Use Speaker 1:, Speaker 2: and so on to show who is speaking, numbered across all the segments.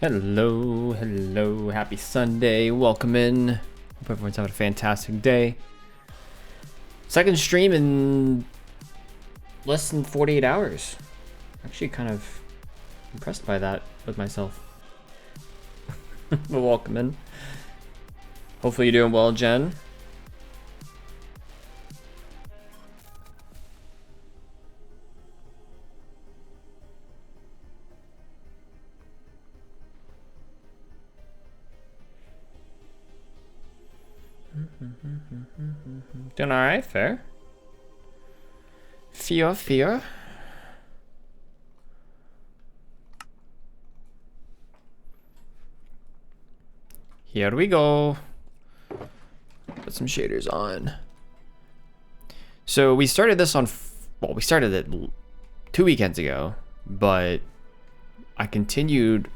Speaker 1: Hello, hello, happy Sunday, welcome in. Hope everyone's having a fantastic day. Second stream in less than 48 hours. Actually kind of impressed by that with myself. But welcome in. Hopefully you're doing well, Jen. Doing alright, fair. Fear. Here we go. Put some shaders on. So we started this on, well, we started it 2 weekends ago, but I continued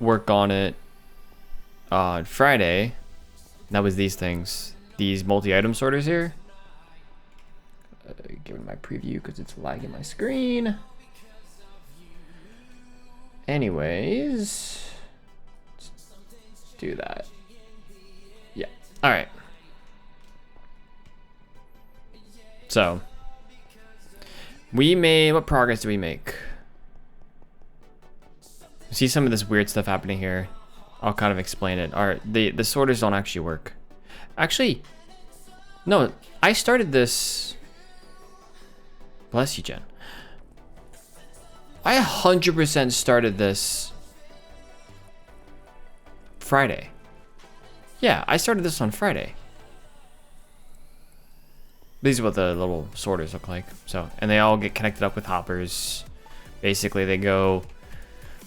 Speaker 1: work on it on Friday. That was these things, these multi-item sorters here. Give it my preview because it's lagging my screen. Anyways, let's do that. Yeah, all right. So we made, what progress do we make? See some of this weird stuff happening here. I'll kind of explain it. All right, the sorters don't actually work. Actually, no, I started this. Bless you, Jen. I 100% started this Friday. Yeah, I started this on Friday. These are what the little sorters look like. So, and they all get connected up with hoppers. Basically, they go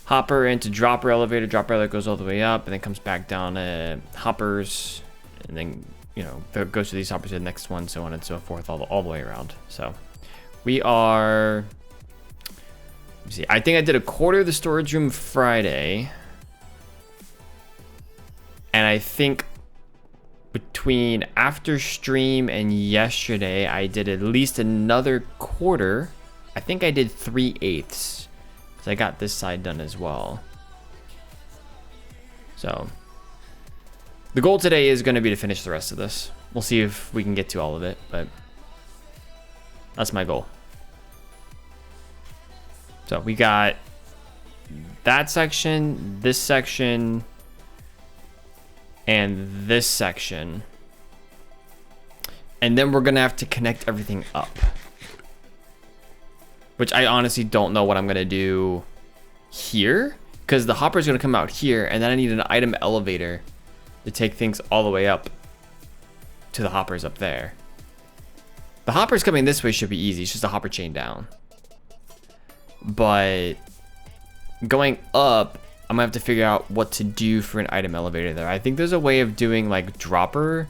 Speaker 1: hopper into dropper elevator that goes all the way up and then comes back down hoppers, and then, you know, it goes to these hoppers to the next one, so on and so forth, all the way around. So we are, let's see, I think I did a quarter of the storage room Friday, and I think between after stream and yesterday I did at least another quarter. I think I did 3/8. So I got this side done as well. So the goal today is going to be to finish the rest of this. We'll see if we can get to all of it, but that's my goal. So we got that section, this section, and this section. And then we're going to have to connect everything up, which I honestly don't know what I'm gonna do here, because the hopper is gonna come out here, and then I need an item elevator to take things all the way up to the hoppers up there. The hoppers coming this way should be easy. It's just a hopper chain down. But going up, I'm gonna have to figure out what to do for an item elevator there. I think there's a way of doing like dropper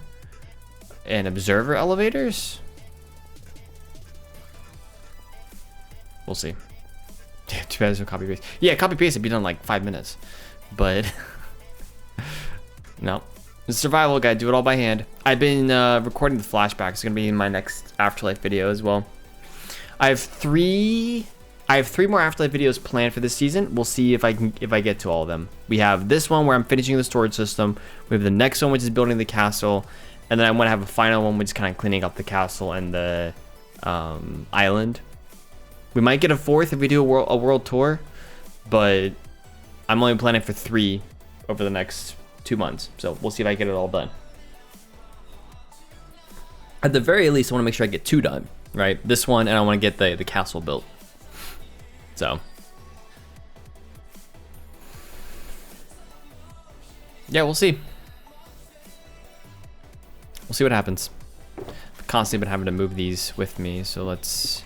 Speaker 1: and observer elevators. We'll see. Too bad there's no copy paste. Yeah, copy paste would be done in like 5 minutes, but no. The survival guide, do it all by hand. I've been recording the flashback. It's gonna be in my next AfterLife video as well. I have three more AfterLife videos planned for this season. We'll see if I get to all of them. We have this one where I'm finishing the storage system. We have the next one, which is building the castle, and then I want to have a final one, which is kind of cleaning up the castle and the island. We might get a fourth if we do a world tour, but I'm only planning for 3 over the next 2 months. So we'll see if I get it all done. At the very least, I want to make sure I get 2 done, right? This one, and I want to get the castle built. So yeah, we'll see. We'll see what happens. I've constantly been having to move these with me, so let's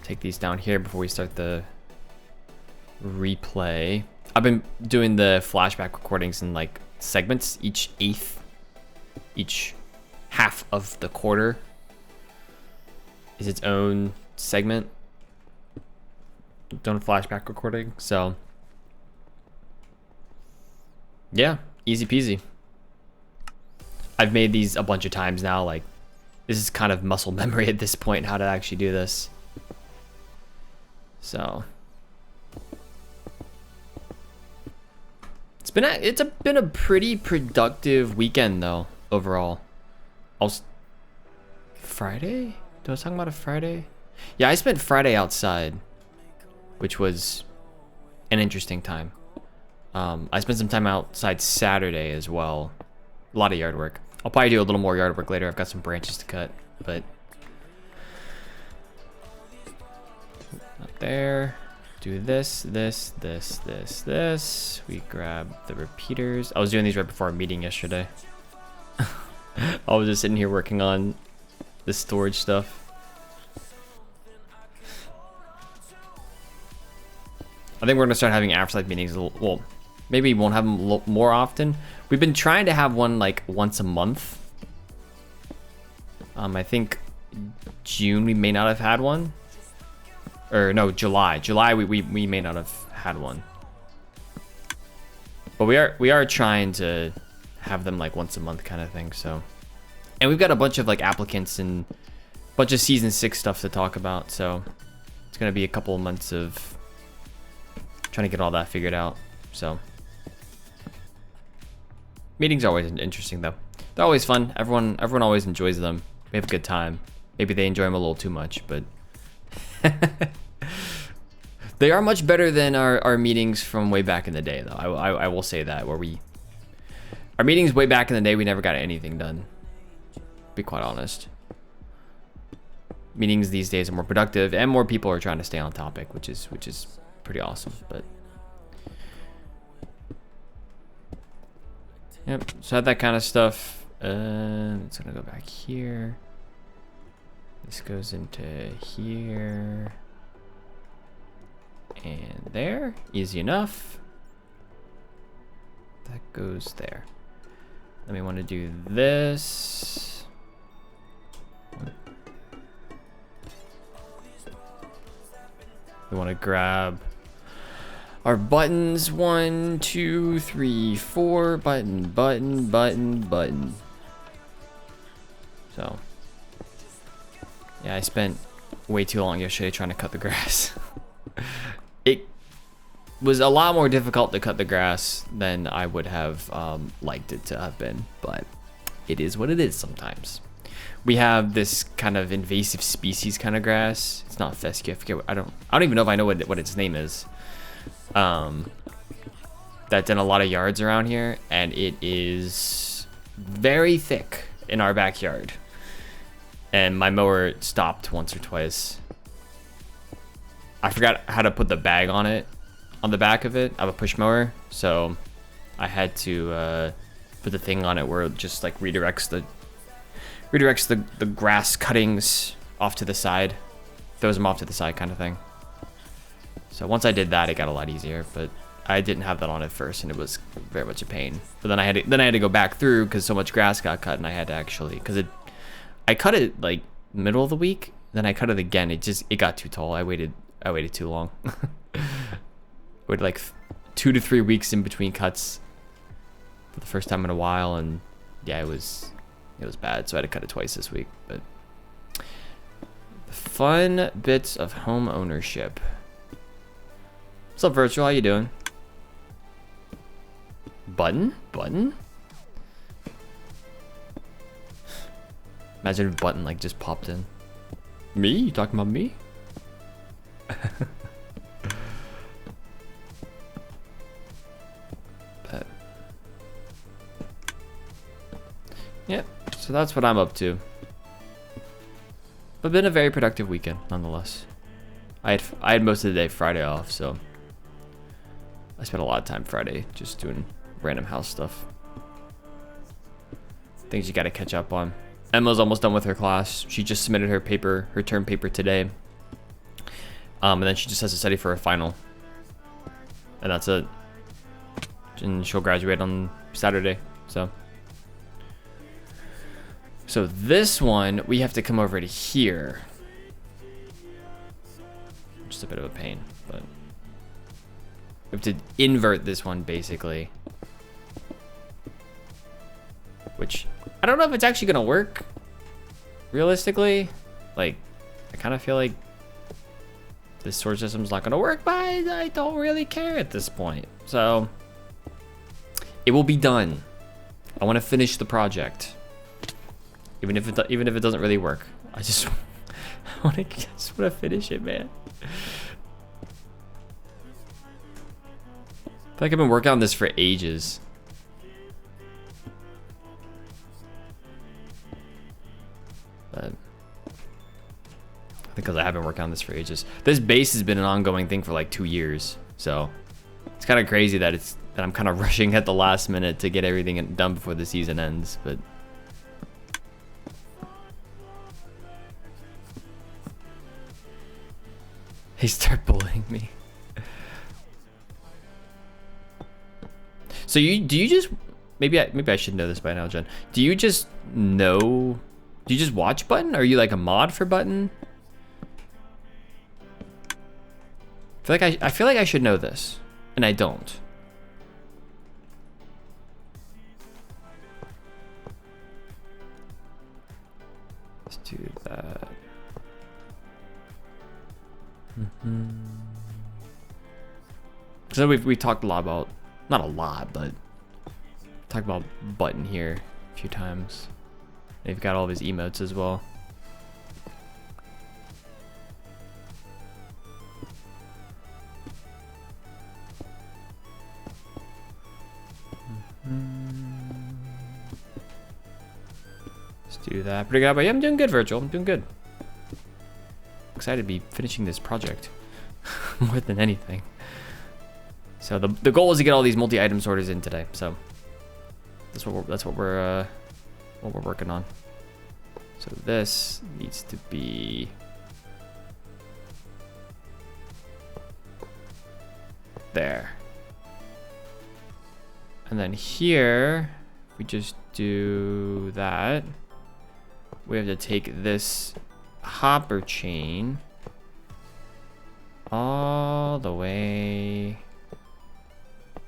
Speaker 1: take these down here before we start the replay. I've been doing the flashback recordings in like segments. Each half of the quarter is its own segment. Done flashback recording, so yeah, easy peasy. I've made these a bunch of times now. Like, this is kind of muscle memory at this point, how to actually do this. So Been a pretty productive weekend though overall. Friday? Did I was talking about a Friday? Yeah, I spent Friday outside, which was an interesting time. I spent some time outside Saturday as well. A lot of yard work. I'll probably do a little more yard work later. I've got some branches to cut, but up there. Do this. We grab the repeaters. I was doing these right before our meeting yesterday. I was just sitting here working on the storage stuff. I think we're gonna start having AfterLife meetings. Well, maybe we won't have them more often. We've been trying to have one like once a month. I think June we may not have had one. Or no, July. July we may not have had one. But we are trying to have them like once a month kind of thing. So, and we've got a bunch of like applicants and a bunch of season 6 stuff to talk about. So it's gonna be a couple of months of trying to get all that figured out. So meetings are always interesting though. They're always fun. Everyone always enjoys them. We have a good time. Maybe they enjoy them a little too much, but they are much better than our meetings from way back in the day though. I will say that, where our meetings way back in the day, we never got anything done, to be quite honest. Meetings these days are more productive and more people are trying to stay on topic, which is pretty awesome. But yep, so had that kind of stuff. It's gonna go back here. This goes into here and there. Easy enough. That goes there. Then we want to do this. We want to grab our buttons. 1, 2, 3, 4. Button. So yeah, I spent way too long yesterday trying to cut the grass. It was a lot more difficult to cut the grass than I would have liked it to have been, but it is what it is sometimes. We have this kind of invasive species kind of grass. It's not fescue. I forget. I don't even know if I know what its name is. That's in a lot of yards around here, and it is very thick in our backyard. And my mower stopped once or twice. I forgot how to put the bag on it, on the back of it. I have a push mower, so I had to put the thing on it where it just like redirects the grass cuttings off to the side, throws them off to the side kind of thing. So once I did that, it got a lot easier, but I didn't have that on at first, and it was very much a pain. But then I had to go back through because so much grass got cut, and I had to actually, I cut it like middle of the week, then I cut it again. It got too tall. I waited too long. Waited like 2 to 3 weeks in between cuts for the first time in a while, and yeah, it was bad. So I had to cut it twice this week. But the fun bits of home ownership. What's up, Virtual? How you doing? Button? Imagine if Button like just popped in. Me? You talking about me? But yep, so that's what I'm up to. But been a very productive weekend nonetheless. I had most of the day Friday off, so I spent a lot of time Friday just doing random house stuff. Things you gotta catch up on. Emma's almost done with her class. She just submitted her term paper today. And then she just has to study for a final. And that's it. And she'll graduate on Saturday, so this one, we have to come over to here. Just a bit of a pain, but we have to invert this one basically. Which, I don't know if it's actually gonna work, realistically. Like, I kind of feel like this sword system's not gonna work, but I don't really care at this point. So, It will be done. I want to finish the project. Even if it doesn't really work. I just want to finish it, man. I feel like I've been working on this for ages. But I think because I have been working on this for ages. This base has been an ongoing thing for like 2 years. So it's kind of crazy that I'm kind of rushing at the last minute to get everything done before the season ends, but they start bullying me. So do you just maybe I should know this by now, Jen. Do you just watch Button? Are you like a mod for Button? I feel like I should know this, and I don't. Let's do that. So we talked a lot about, not a lot, but talked about Button here a few times. They've got all of his emotes as well. Let's do that. Pretty good, but yeah, I'm doing good, Virgil. I'm doing good. Excited to be finishing this project more than anything. So the goal is to get all these multi-item sorters in today. So that's what we're working on. So this needs to be there. And then here, we just do that. We have to take this hopper chain all the way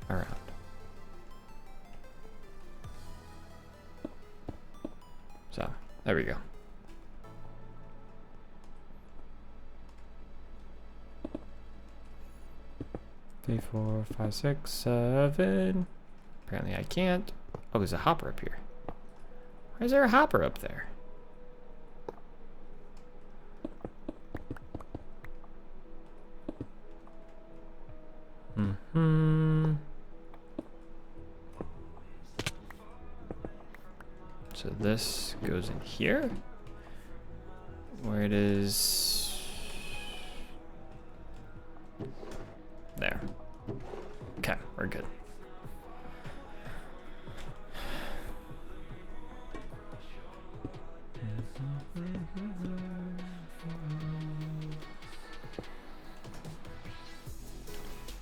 Speaker 1: around. So, there we go. Three, 4, 5, 6, 7. Apparently I can't. Oh, there's a hopper up here. Why is there a hopper up there? So this goes in here, where it is there. Okay, we're good.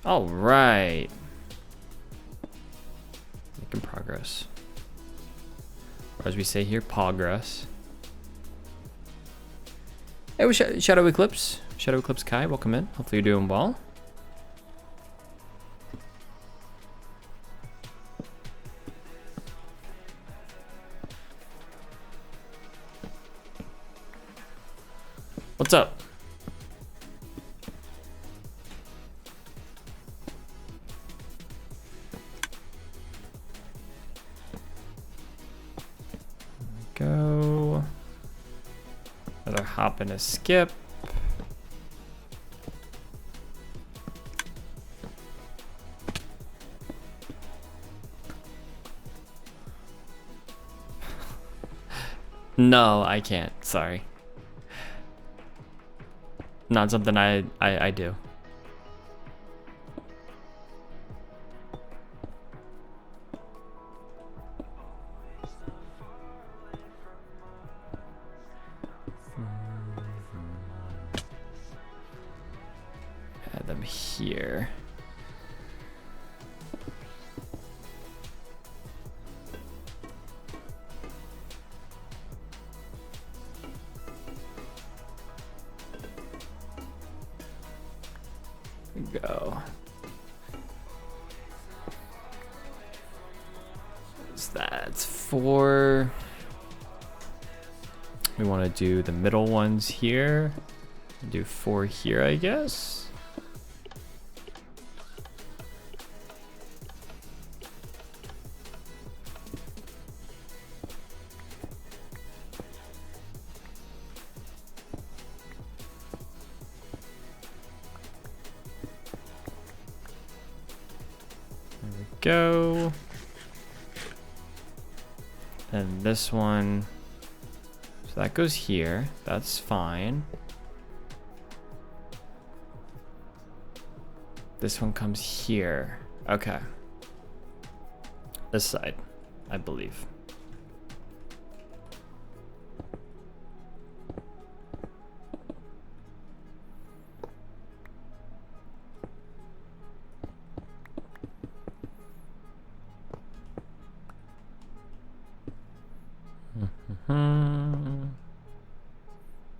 Speaker 1: All right. Making progress. Or as we say here, progress. Hey, we Shadow Eclipse. Shadow Eclipse Kai, welcome in. Hopefully you're doing well. What's up? Go. Another hop and a skip. No, I can't. Sorry. Not something I do. Add them here. Go. What's that? It's 4. We want to do the middle ones here. Do 4 here, I guess. go. And this one, so that goes here. That's fine. This one comes here. Okay. This side, I believe.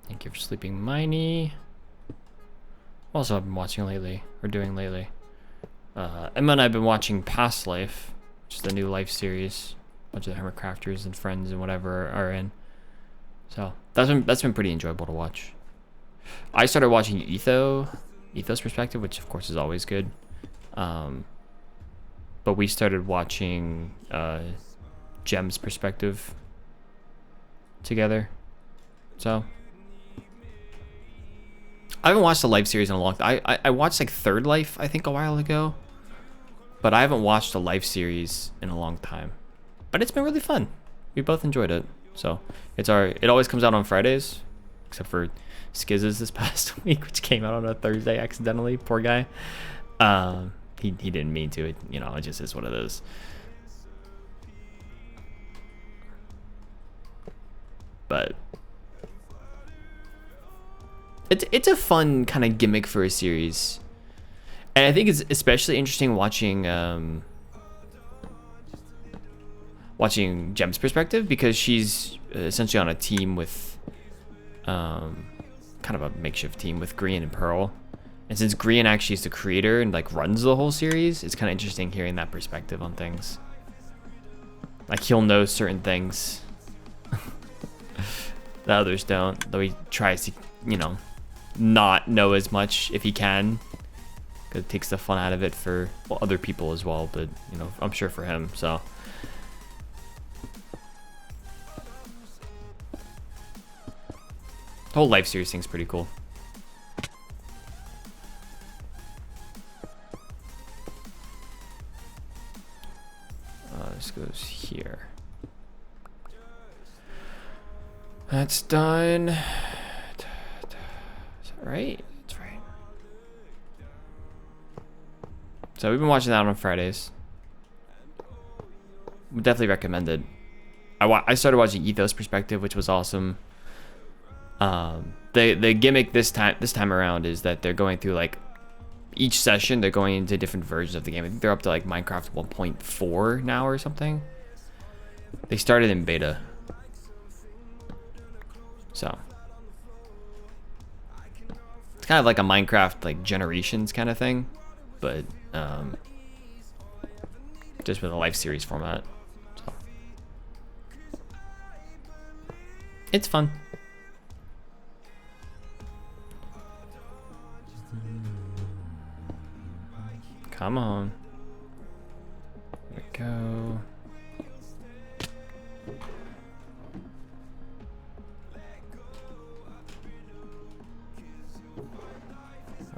Speaker 1: Thank you for sleeping, Miney. Also, I've been watching lately, or doing lately. Emma and I have been watching Past Life, which is the new Life series. A bunch of the Hermit Crafters and friends and whatever are in. So that's been pretty enjoyable to watch. I started watching Etho's perspective, which of course is always good. But we started watching Jem's perspective together. So I haven't watched the Life series in a long time. I watched like Third Life, I think, a while ago. But I haven't watched the Life series in a long time. But it's been really fun. We both enjoyed it. So it always comes out on Fridays, except for Skizz's this past week, which came out on a Thursday accidentally. Poor guy. He didn't mean to. It just is what it is. But it's a fun kind of gimmick for a series, and I think it's especially interesting watching Jem's perspective, because she's essentially on a team with kind of a makeshift team with Grian and Pearl, and since Grian actually is the creator and like runs the whole series, it's kind of interesting hearing that perspective on things. Like, he'll know certain things that others don't, though he tries to not know as much if he can, because it takes the fun out of it for other people as well, but I'm sure for him. So the whole Life series thing's pretty cool. This goes here. That's done. Is that right? That's right. So we've been watching that on Fridays. Would definitely recommend it. I started watching Ethos Perspective, which was awesome. The gimmick this time around is that they're going through, like, each session they're going into different versions of the game. I think they're up to like Minecraft 1.4 now or something. They started in beta. So it's kind of like a Minecraft like Generations kind of thing, but just with a Life series format. So it's fun. Come on. There we go.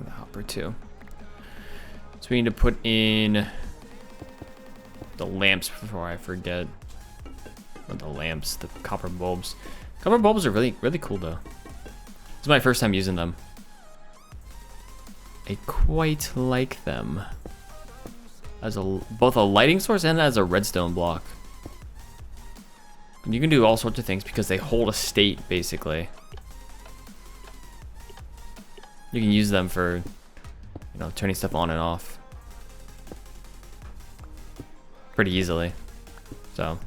Speaker 1: The hopper too. So we need to put in the lamps before I forget. Or the lamps, the copper bulbs. Copper bulbs are really, really cool though. This is my first time using them. I quite like them as both a lighting source and as a redstone block. And you can do all sorts of things because they hold a state basically. You can use them for, turning stuff on and off pretty easily. So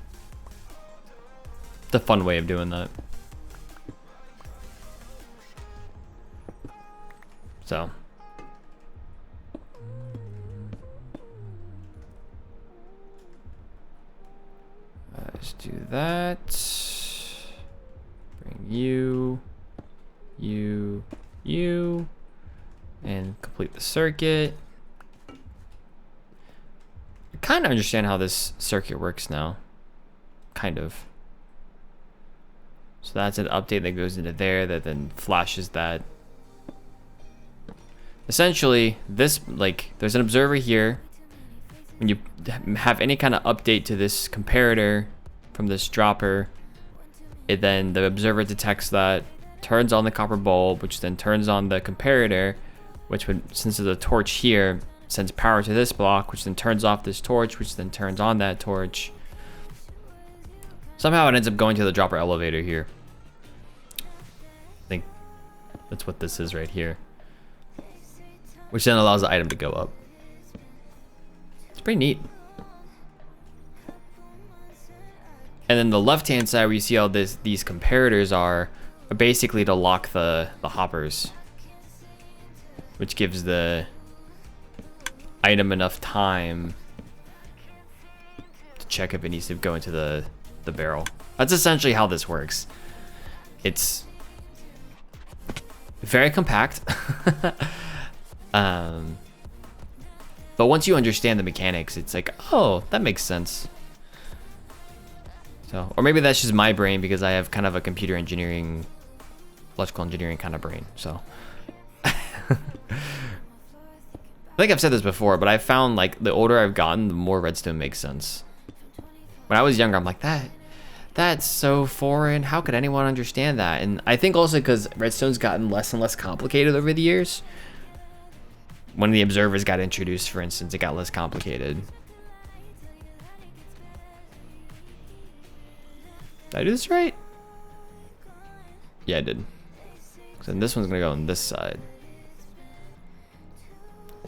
Speaker 1: it's a fun way of doing that. So let's do that. Bring you, and complete the circuit. I kind of understand how this circuit works now. Kind of. So that's an update that goes into there that then flashes that. Essentially, this, like, there's an observer here. when you have any kind of update to this comparator from this dropper, then the observer detects that, turns on the copper bulb, which then turns on the comparator, which would, since there's a torch here, sends power to this block, which then turns off this torch, which then turns on that torch. Somehow it ends up going to the dropper elevator here. I think that's what this is right here, which then allows the item to go up. It's pretty neat. And then the left-hand side where you see all these comparators are basically to lock the hoppers, which gives the item enough time to check if it needs to go into the barrel. That's essentially how this works. It's very compact. But once you understand the mechanics, it's like, oh, that makes sense. So, or maybe that's just my brain because I have kind of a computer engineering, electrical engineering kind of brain. So I think I've said this before, but I found like the older I've gotten, the more redstone makes sense. When I was younger, I'm like, that's so foreign. How could anyone understand that? And I think also because redstone's gotten less and less complicated over the years. When the observers got introduced, for instance, it got less complicated. Did I do this right? Yeah, I did. So then this one's gonna go on this side.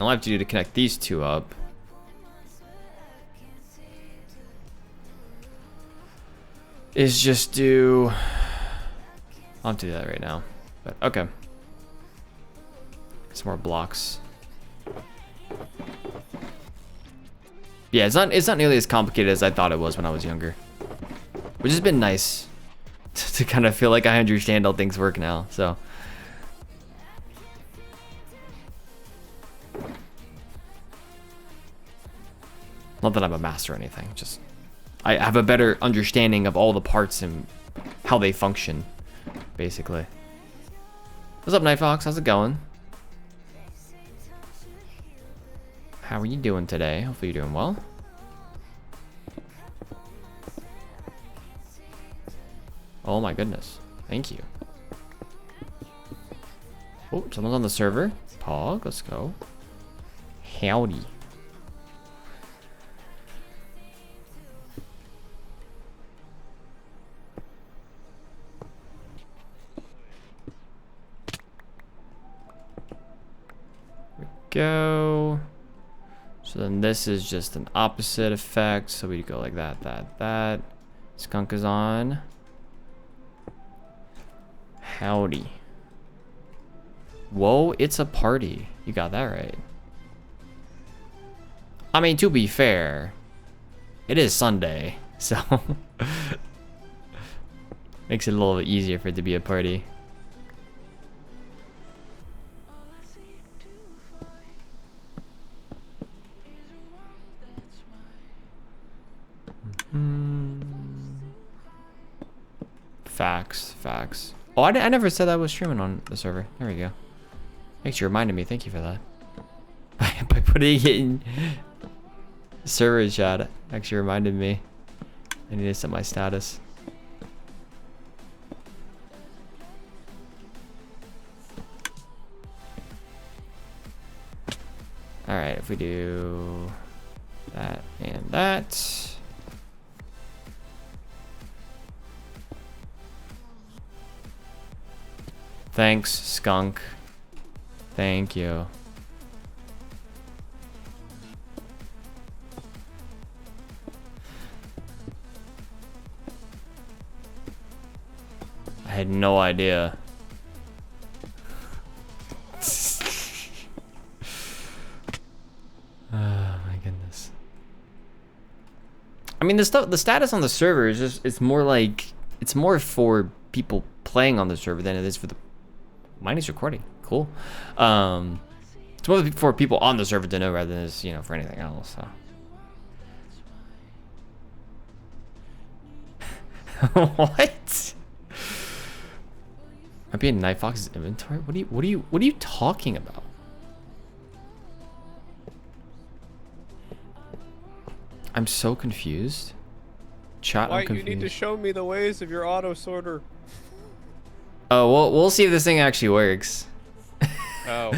Speaker 1: All I have to do to connect these two up is just do... I'll have to do that right now. But okay. Some more blocks. Yeah, it's not nearly as complicated as I thought it was when I was younger. Which has been nice to kind of feel like I understand how things work now, so. Not that I'm a master or anything, just I have a better understanding of all the parts and how they function, basically. What's up, Night Fox? How's it going? How are you doing today? Hopefully you're doing well. Oh my goodness. Thank you. Oh, someone's on the server. Pog, let's go. Howdy. There we go. So then this is just an opposite effect. So we go like that. Skunk is on. Howdy. Whoa, it's a party. You got that right. I mean, to be fair, it is Sunday, so makes it a little bit easier for it to be a party. Facts. Oh, I never said I was streaming on the server. There we go. Thanks, you reminded me. Thank you for that. By putting it in server chat, actually reminded me. I need to set my status. All right, if we do that and that. Thanks, Skunk. Thank you. I had no idea. Oh my goodness. I mean, the status on the server is just, it's more like, it's more for people playing on the server than it is for the Mine's recording. Cool. It's more for people on the server to know rather than just, you know, for anything else. So. What? Might be in Night Fox's inventory. What are you talking about? I'm so confused. Chat, I'm confused.
Speaker 2: You need to show me the ways of your auto sorter.
Speaker 1: Oh, well, we'll see if this thing actually works.
Speaker 2: Oh.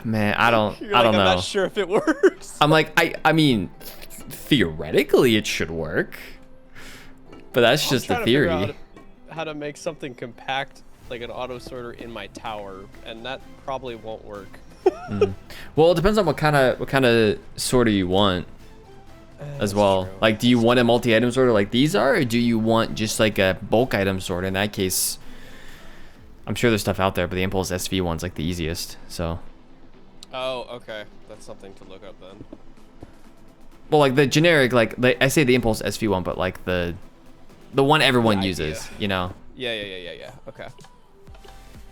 Speaker 1: Man, I don't know.
Speaker 2: I'm not sure if it works.
Speaker 1: I'm like, I mean, theoretically it should work, but that's just the theory.
Speaker 2: How to make something compact like an auto sorter in my tower, and that probably won't work.
Speaker 1: Well, it depends on what kind of sorter you want as well.
Speaker 2: True.
Speaker 1: Like, do you want a multi-item sorter like these are, or do you want just like a bulk item sorter? In that case, I'm sure there's stuff out there, but the Impulse SV one's like the easiest. So.
Speaker 2: Oh, okay. That's something to look up then.
Speaker 1: Well, like the generic, like I say the Impulse SV one, but like the one everyone uses, you know.
Speaker 2: Yeah. Okay.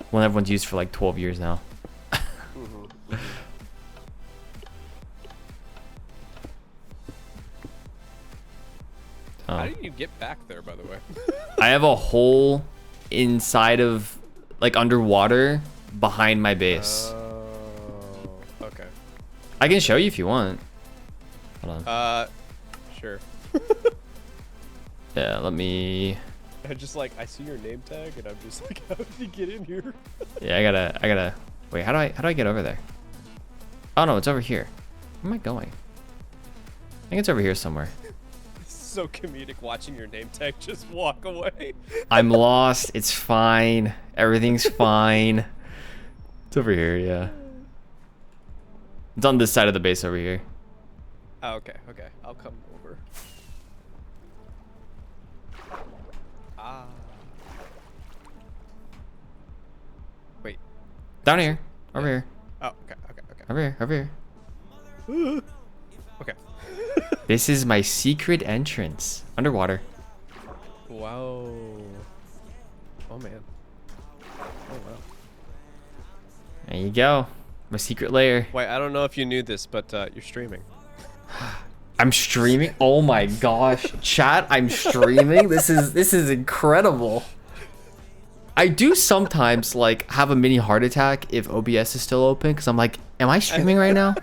Speaker 1: One everyone's used for like 12 years now.
Speaker 2: How did you get back there, by the way?
Speaker 1: I have a hole inside of, like, underwater behind my base.
Speaker 2: Oh, okay.
Speaker 1: I can show you if you want. Hold on.
Speaker 2: Sure.
Speaker 1: Yeah, let me.
Speaker 2: I just like, I see your name tag, and I'm just like, how did you get in here?
Speaker 1: Yeah, I gotta. Wait, how do I get over there? Oh no, it's over here. Where am I going? I think it's over here somewhere.
Speaker 2: So comedic watching your name tag just walk away.
Speaker 1: I'm lost. It's fine. Everything's fine. It's over here, yeah. It's on this side of the base over here.
Speaker 2: Oh, okay. I'll come over. Wait.
Speaker 1: Down here. Over here.
Speaker 2: Oh, okay.
Speaker 1: Over here.
Speaker 2: Okay.
Speaker 1: This is my secret entrance. Underwater.
Speaker 2: Wow. Oh, man. Oh, wow.
Speaker 1: There you go. My secret lair.
Speaker 2: Wait, I don't know if you knew this, but you're streaming.
Speaker 1: I'm streaming. Oh my gosh. Chat, I'm streaming. This is incredible. I do sometimes like have a mini heart attack if OBS is still open because I'm like, am I streaming right now?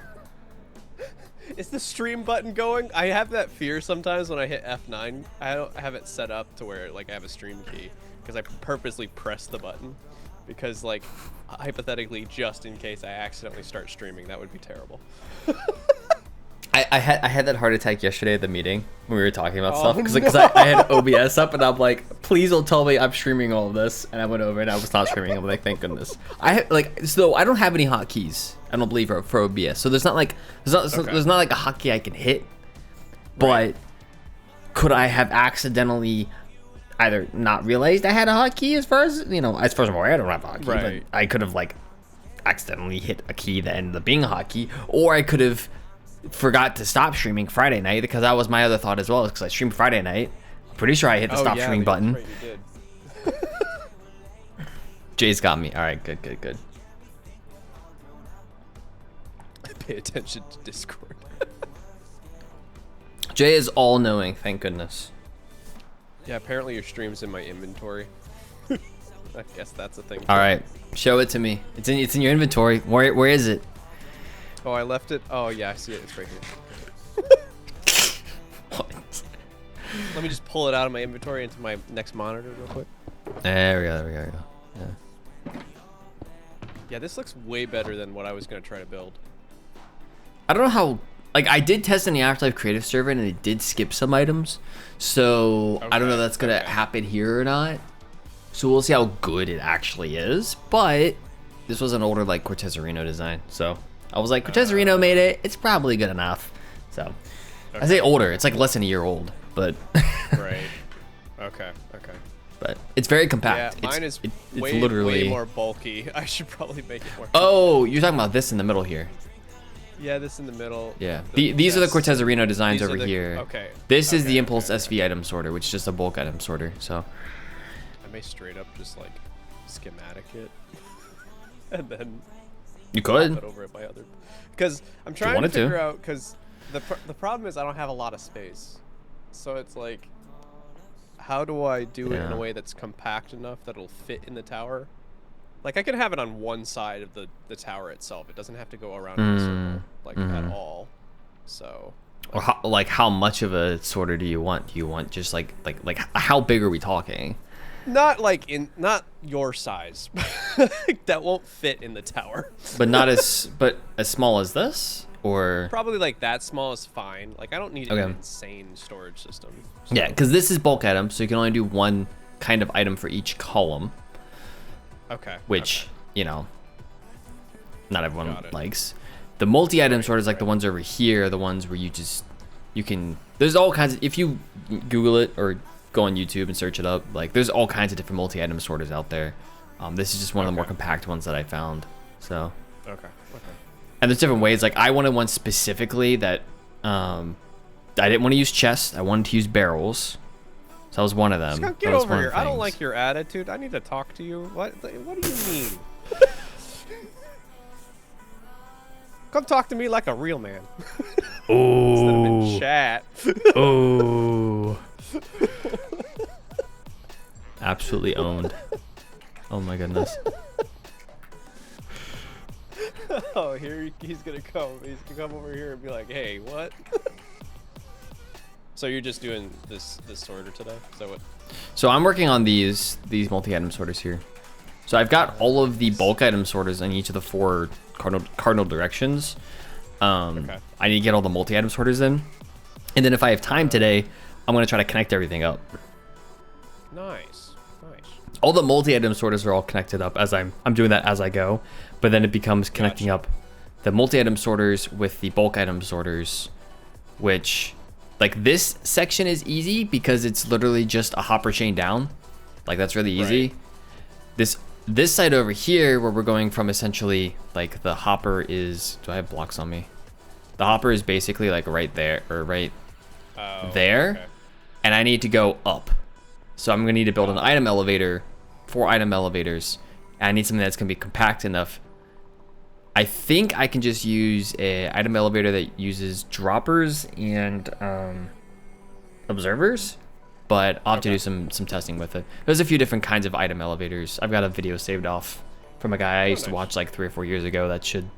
Speaker 2: Is the stream button going? I have that fear sometimes when I hit F9. I don't have it set up to where like I have a stream key because I purposely press the button because like hypothetically just in case I accidentally start streaming, that would be terrible.
Speaker 1: I had that heart attack yesterday at the meeting when we were talking about stuff because I had OBS up and I'm like, please don't tell me I'm streaming all of this, and I went over and I was not streaming. I'm like, thank goodness. I don't have any hotkeys. I don't believe for OBS, so there's not like there's not like a hotkey I can hit, but could I have accidentally either not realized I had a hotkey as far as I'm aware, I don't have a hotkey, but I could have like accidentally hit a key that ended up being a hotkey, or I could have forgot to stop streaming Friday night because that was my other thought as well, because I streamed Friday night. I'm pretty sure I hit the stop streaming button.
Speaker 2: Right, you did.
Speaker 1: Jay's got me. All right, good.
Speaker 2: Pay attention to Discord.
Speaker 1: Jay is all knowing, thank goodness.
Speaker 2: Yeah, apparently your stream's in my inventory. I guess that's a thing.
Speaker 1: All right, show it to me. It's in your inventory. Where is it?
Speaker 2: Oh, I left it. Oh yeah, I see it. It's right here.
Speaker 1: What?
Speaker 2: Let me just pull it out of my inventory into my next monitor real quick.
Speaker 1: There we go. Yeah.
Speaker 2: Yeah, this looks way better than what I was gonna try to build.
Speaker 1: I don't know how. Like, I did test in the AfterLife creative server and it did skip some items, so I don't know if that's gonna happen here or not. So we'll see how good it actually is. But this was an older like Cortezarino design, so I was like, Cortezarino made it. It's probably good enough. So I say older. It's like less than a year old, but
Speaker 2: Right. Okay.
Speaker 1: But it's very compact.
Speaker 2: Yeah, mine is
Speaker 1: it's
Speaker 2: way
Speaker 1: literally
Speaker 2: more bulky. I should probably make it more.
Speaker 1: Oh, you're talking about this in the middle here.
Speaker 2: Yeah, this in the middle.
Speaker 1: Yeah, these are the Cortezarino designs over here.
Speaker 2: Okay.
Speaker 1: This is the Impulse SV item sorter, which is just a bulk item sorter. So
Speaker 2: I may straight up just like schematic it, and then
Speaker 1: you could
Speaker 2: pop it over at my other. Because I'm trying to figure out. Because the problem is I don't have a lot of space, so it's like, how do I do it in a way that's compact enough that it'll fit in the tower, Like I can have it on one side of the tower itself. It doesn't have to go around in a circle like at all. So.
Speaker 1: Or how much of a sorter do you want? Do you want just like how big are we talking?
Speaker 2: Not your size. That won't fit in the tower.
Speaker 1: But as small as this, or
Speaker 2: probably like that small is fine. Like I don't need an insane storage system. So.
Speaker 1: Yeah, because this is bulk item, so you can only do one kind of item for each column.
Speaker 2: Okay.
Speaker 1: Which not everyone likes. The multi-item sorters, like the ones over here, are the ones where you can. There's all kinds of. If you Google it or go on YouTube and search it up, like there's all kinds of different multi-item sorters out there. This is just one of the more compact ones that I found. So.
Speaker 2: Okay.
Speaker 1: And there's different ways. Like I wanted one specifically that I didn't want to use chests. I wanted to use barrels. So that was one of them.
Speaker 2: Scott, get over here. I don't like your attitude. I need to talk to you. What do you mean? Come talk to me like a real man. Instead of in chat.
Speaker 1: Oh. Absolutely owned. Oh my goodness.
Speaker 2: Oh, here he's gonna come. He's gonna come over here and be like, "Hey, what?" So you're just doing this sorter today? Is that what?
Speaker 1: So I'm working on these multi-item sorters here. So I've got all of the bulk item sorters in each of the 4 cardinal directions. I need to get all the multi-item sorters in, and then if I have time today, I'm gonna try to connect everything up.
Speaker 2: Nice.
Speaker 1: All the multi-item sorters are all connected up as I'm doing that as I go, but then it becomes connecting up the multi-item sorters with the bulk item sorters, which like this section is easy because it's literally just a hopper chain down. Like that's really easy. Right. This side over here where we're going from essentially like the hopper is, do I have blocks on me? The hopper is basically like right there or right there. Okay. And I need to go up. So I'm gonna need to build an item elevator, 4 item elevators. And I need something that's gonna be compact enough. I think I can just use a item elevator that uses droppers and observers, but I'll have to do some testing with it. There's a few different kinds of item elevators. I've got a video saved off from a guy I used to watch like 3 or 4 years ago that should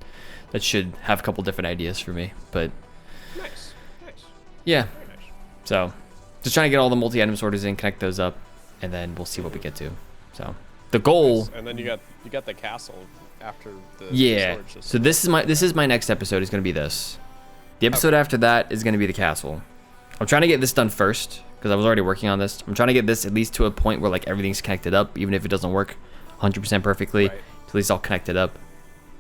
Speaker 1: have a couple different ideas for me. But
Speaker 2: nice.
Speaker 1: Yeah. Very nice. So just trying to get all the multi-item sorters in, connect those up, and then we'll see what we get to. So the goal.
Speaker 2: And then you got the castle after the storage system.
Speaker 1: So this is my next episode is going to be this. The episode after that is going to be the castle. I'm trying to get this done first because I was already working on this. I'm trying to get this at least to a point where like everything's connected up, even if it doesn't work 100% perfectly. At least all connected up.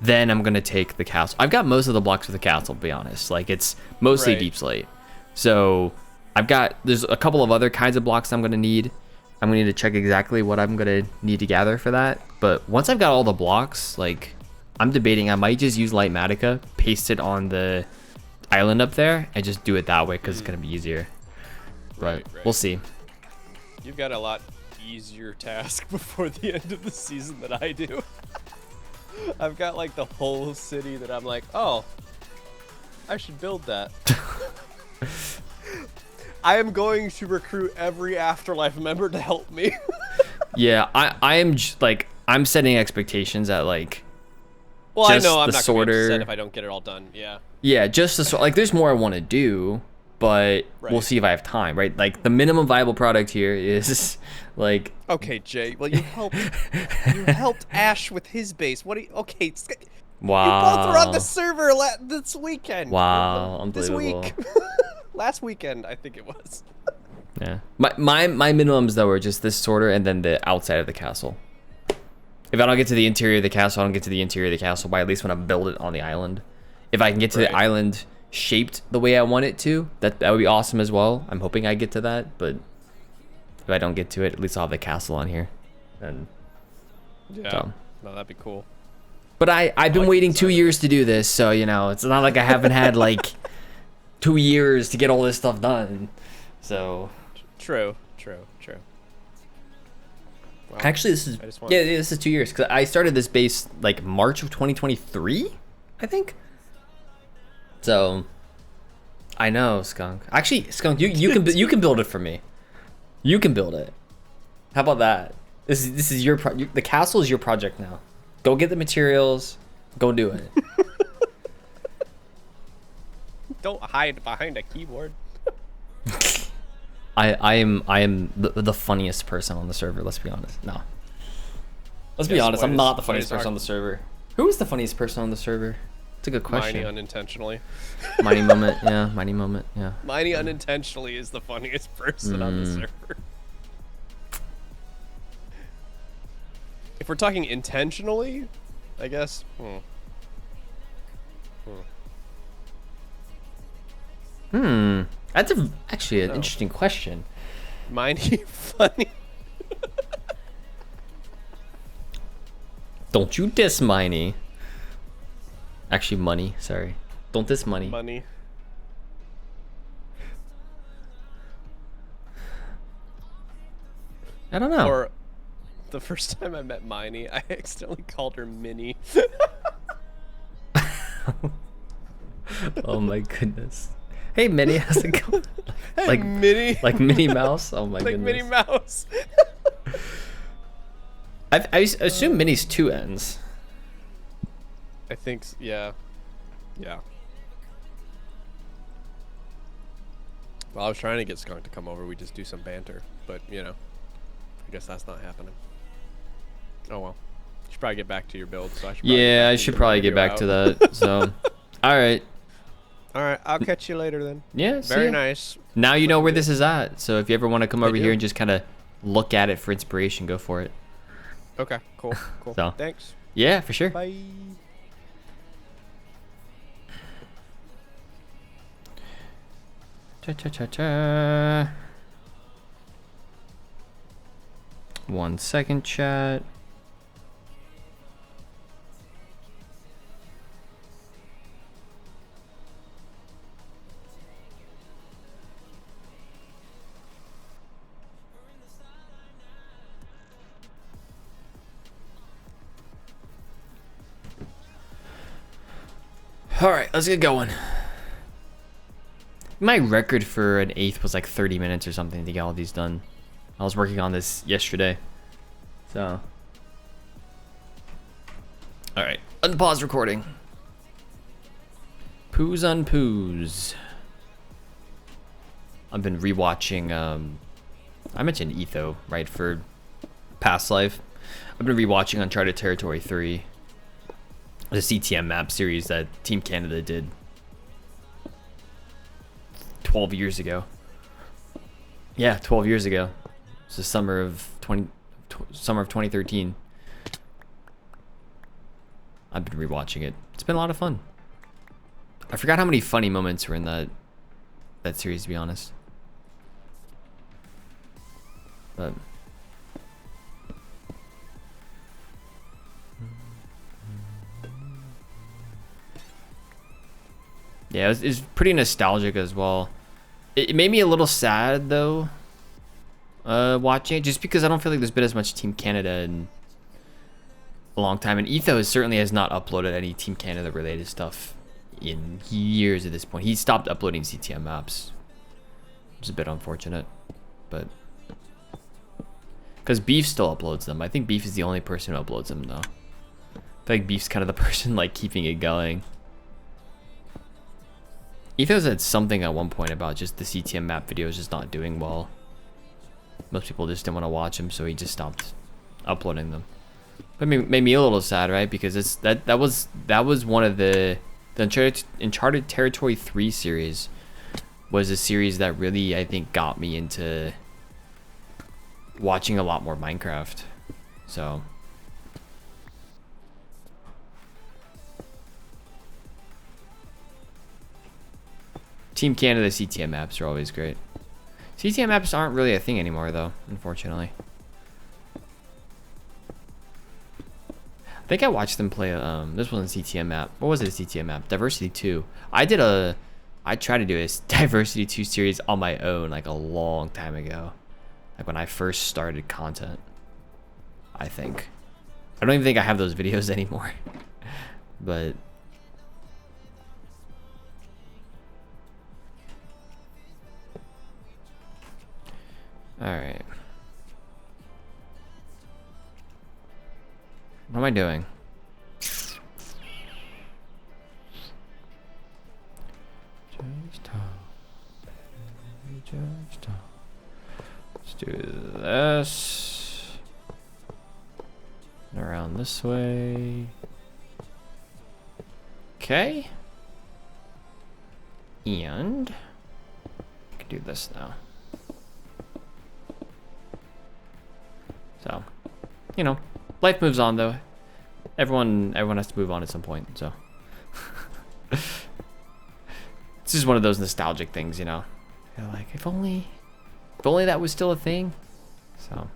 Speaker 1: Then I'm going to take the castle. I've got most of the blocks for the castle, to be honest. Like it's mostly deep slate. So there's a couple of other kinds of blocks I'm going to need. I'm going to need to check exactly what I'm going to need to gather for that. But once I've got all the blocks, like I'm debating I might just use light Matica, paste it on the island up there, and just do it that way because it's going to be easier. But we'll see.
Speaker 2: You've got a lot easier task before the end of the season than I do. I've got like the whole city that I'm like, oh, I should build that. I am going to recruit every AfterLife member to help me.
Speaker 1: Yeah, I am like I'm setting expectations at like.
Speaker 2: Well, I know I'm not going to be upset if I don't get it all done. Yeah.
Speaker 1: Yeah, just the like. There's more I want to do, but we'll see if I have time. Right, like the minimum viable product here is like.
Speaker 2: Okay, Jay. Well, you helped Ash with his base. What do you? Okay.
Speaker 1: Wow.
Speaker 2: You both were on the server this weekend.
Speaker 1: Wow, unbelievable.
Speaker 2: This week. Last weekend, I think it was.
Speaker 1: Yeah. My minimums though are just this sorter and then the outside of the castle. If I don't get to the interior of the castle, I don't get to the interior of the castle, but I at least want to build it on the island. If I can get to the island shaped the way I want it to, that would be awesome as well. I'm hoping I get to that, but if I don't get to it, at least I'll have the castle on here. And
Speaker 2: no, that'd be cool.
Speaker 1: But I've been waiting 2 years to do this, so it's not like I haven't had like 2 years to get all this stuff done. So
Speaker 2: true.
Speaker 1: Wow. Actually, this is 2 years because I started this base like March of 2023, I think. So I know, Skunk. Actually, Skunk, you can build it for me. You can build it. How about that? This is your the castle is your project now. Go get the materials. Go do it.
Speaker 2: Don't hide behind a keyboard.
Speaker 1: I am the funniest person on the server. Let's be honest. No. Let's be honest. I'm not the funniest person on the server. Who is the funniest person on the server? It's a good question.
Speaker 2: Miney unintentionally.
Speaker 1: Miney moment. Yeah. Miney moment. Yeah.
Speaker 2: Miney unintentionally is the funniest person on the server. If we're talking intentionally, I guess.
Speaker 1: That's actually an interesting question.
Speaker 2: Miney funny.
Speaker 1: Don't you diss Miney. Actually, money. Sorry. Don't diss money.
Speaker 2: Money.
Speaker 1: I don't know.
Speaker 2: Or the first time I met Miney, I accidentally called her Minnie.
Speaker 1: Oh my goodness. Hey Minnie, how's it going?
Speaker 2: Hey,
Speaker 1: like
Speaker 2: Minnie.
Speaker 1: Like Minnie Mouse? Oh my
Speaker 2: Like
Speaker 1: goodness.
Speaker 2: Minnie Mouse.
Speaker 1: I assume Minnie's 2 ends.
Speaker 2: I think, yeah. Yeah. Well, I was trying to get Skunk to come over. We just do some banter. But, you know, I guess that's not happening. Oh, well. You should probably get back to your build. So I should probably
Speaker 1: get back to that. So, all right.
Speaker 2: All right. I'll catch you later then.
Speaker 1: Yeah,
Speaker 2: Very nice.
Speaker 1: Now you know where this is at. So if you ever want to come over here and just kind of look at it for inspiration, go for it.
Speaker 2: Okay, cool.
Speaker 1: So,
Speaker 2: thanks.
Speaker 1: Yeah, for sure.
Speaker 2: Bye.
Speaker 1: Cha-cha-cha-cha. 1 second, chat. All right, let's get going. My record for an 8th was like 30 minutes or something to get all these done. I was working on this yesterday. So. All right, unpause recording. Poos on Poos. I've been rewatching, I mentioned Etho, right, for Past Life. I've been rewatching Uncharted Territory 3. The CTM map series that Team Canada did 12 years ago. Yeah, 12 years ago. It's the summer of 2013. I've been rewatching it. It's been a lot of fun. I forgot how many funny moments were in that series, to be honest. But yeah, it's pretty nostalgic as well. It made me a little sad though, watching it, just because I don't feel like there's been as much Team Canada in a long time, and Etho certainly has not uploaded any Team Canada related stuff in years at this point. He stopped uploading CTM maps. It's a bit unfortunate, but because Beef still uploads them. I think Beef is the only person who uploads them though. I think Beef's kind of the person like keeping it going. Etho said something at one point about just the CTM map videos just not doing well. Most people just didn't want to watch them, so he just stopped uploading them. But made me a little sad, right? Because it's that was one of the Uncharted Territory 3 series was a series that really, I think, got me into watching a lot more Minecraft. So Team Canada CTM maps are always great. CTM maps aren't really a thing anymore though, unfortunately. I think I watched them play this wasn't a CTM map. What was it, a CTM map? Diversity 2. I tried to do a Diversity 2 series on my own like a long time ago. Like when I first started content. I think. I don't even think I have those videos anymore. But all right. What am I doing? And around this way. Okay. And I can do this now. So, you know, life moves on though. Everyone has to move on at some point, so. It's just one of those nostalgic things, you know. You're like, if only that was still a thing. So.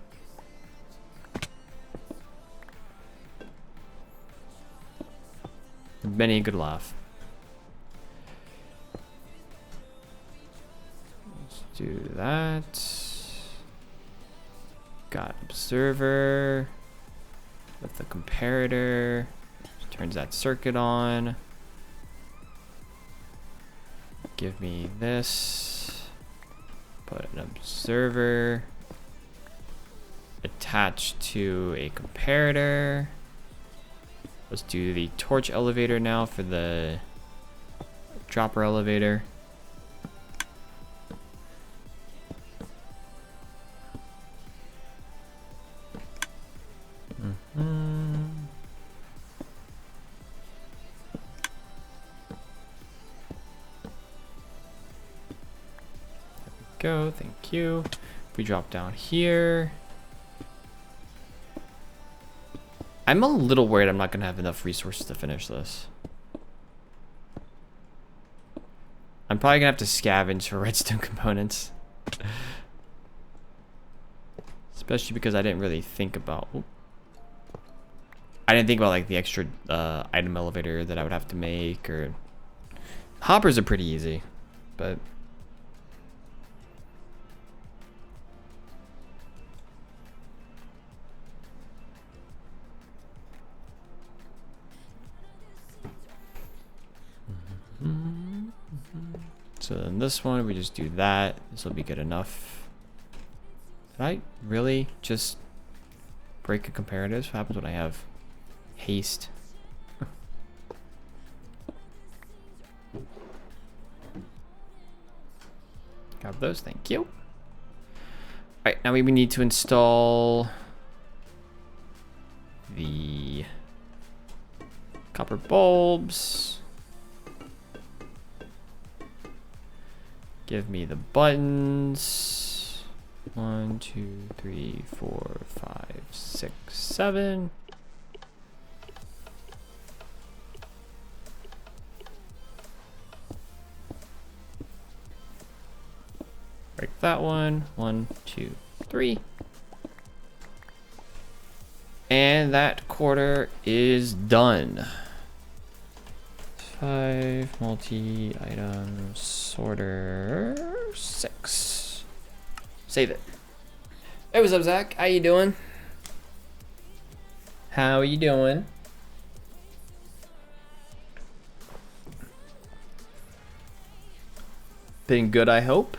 Speaker 1: Many a good laugh. Let's do that. Got observer with the comparator. Turns that circuit on. Give me this. Put an observer attached to a comparator. Let's do the torch elevator now for the dropper elevator. Go, thank you. If we drop down here, I'm a little worried I'm not gonna have enough resources to finish this. I'm probably gonna have to scavenge for redstone components. Especially because I didn't really think about, I didn't think about like the extra item elevator that I would have to make, or hoppers are pretty easy, but so then this one, we just do that. This will be good enough. Did I really just break a comparatives? What happens when I have haste? Grab those, thank you. Alright, now we need to install the copper bulbs. Give me the buttons. 1, 2, 3, 4, 5, 6, 7. Break that one. 1, 2, 3. And that quarter is done. 5 multi-item sorter 6. Save it. Hey, what's up, Zach? How you doing? How are you doing? Been good, I hope.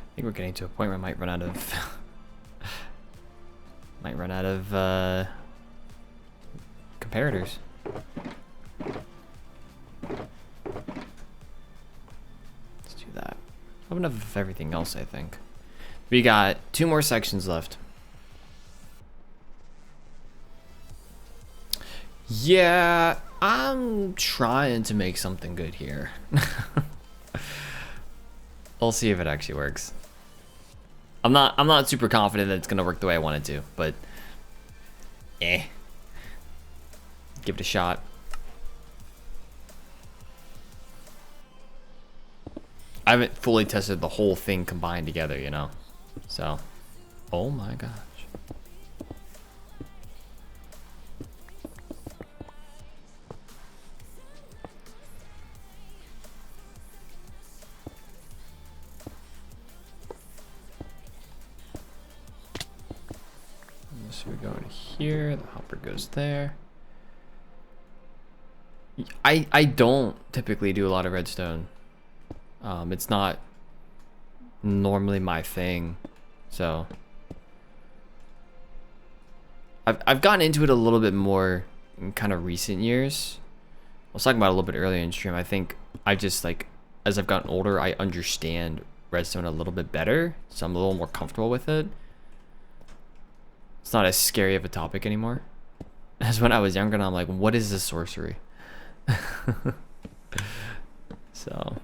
Speaker 1: I think we're getting to a point where I might run out of comparators. Let's do that. I have enough of everything else, I think. We got 2 more sections left. Yeah, I'm trying to make something good here. We'll see if it actually works. I'm not super confident that it's gonna work the way I want it to, but give it a shot. I haven't fully tested the whole thing combined together, you know? So, oh my gosh. This So we go in here, the hopper goes there. I don't typically do a lot of redstone. It's not normally my thing, so I've gotten into it a little bit more in kind of recent years. I was talking about it a little bit earlier in stream. I think I just like, as I've gotten older, I understand redstone a little bit better, so I'm a little more comfortable with it. It's not as scary of a topic anymore as when I was younger, and I'm like, what is this sorcery? So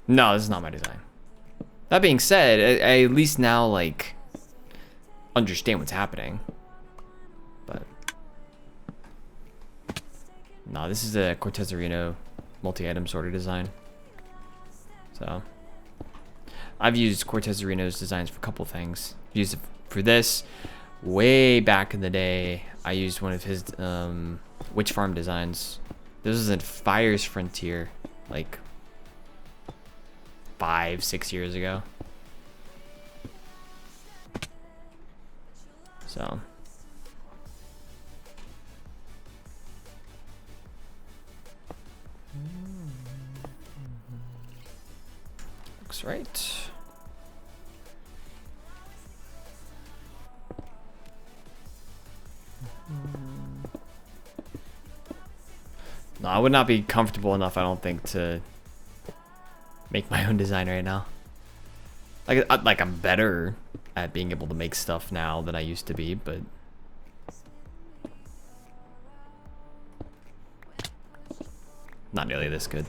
Speaker 1: no, this is not my design. That being said, I at least now like understand what's happening. But no, this is a Cortezarino multi-item sorter design. So I've used Cortezarino's designs for a couple things. Used it for this way back in the day. I used one of his Witch Farm designs. This was in Fire's Frontier, like 5-6 years ago. So looks right. No, I would not be comfortable enough, I don't think, to make my own design right now. Like I'm better at being able to make stuff now than I used to be, but not nearly this good.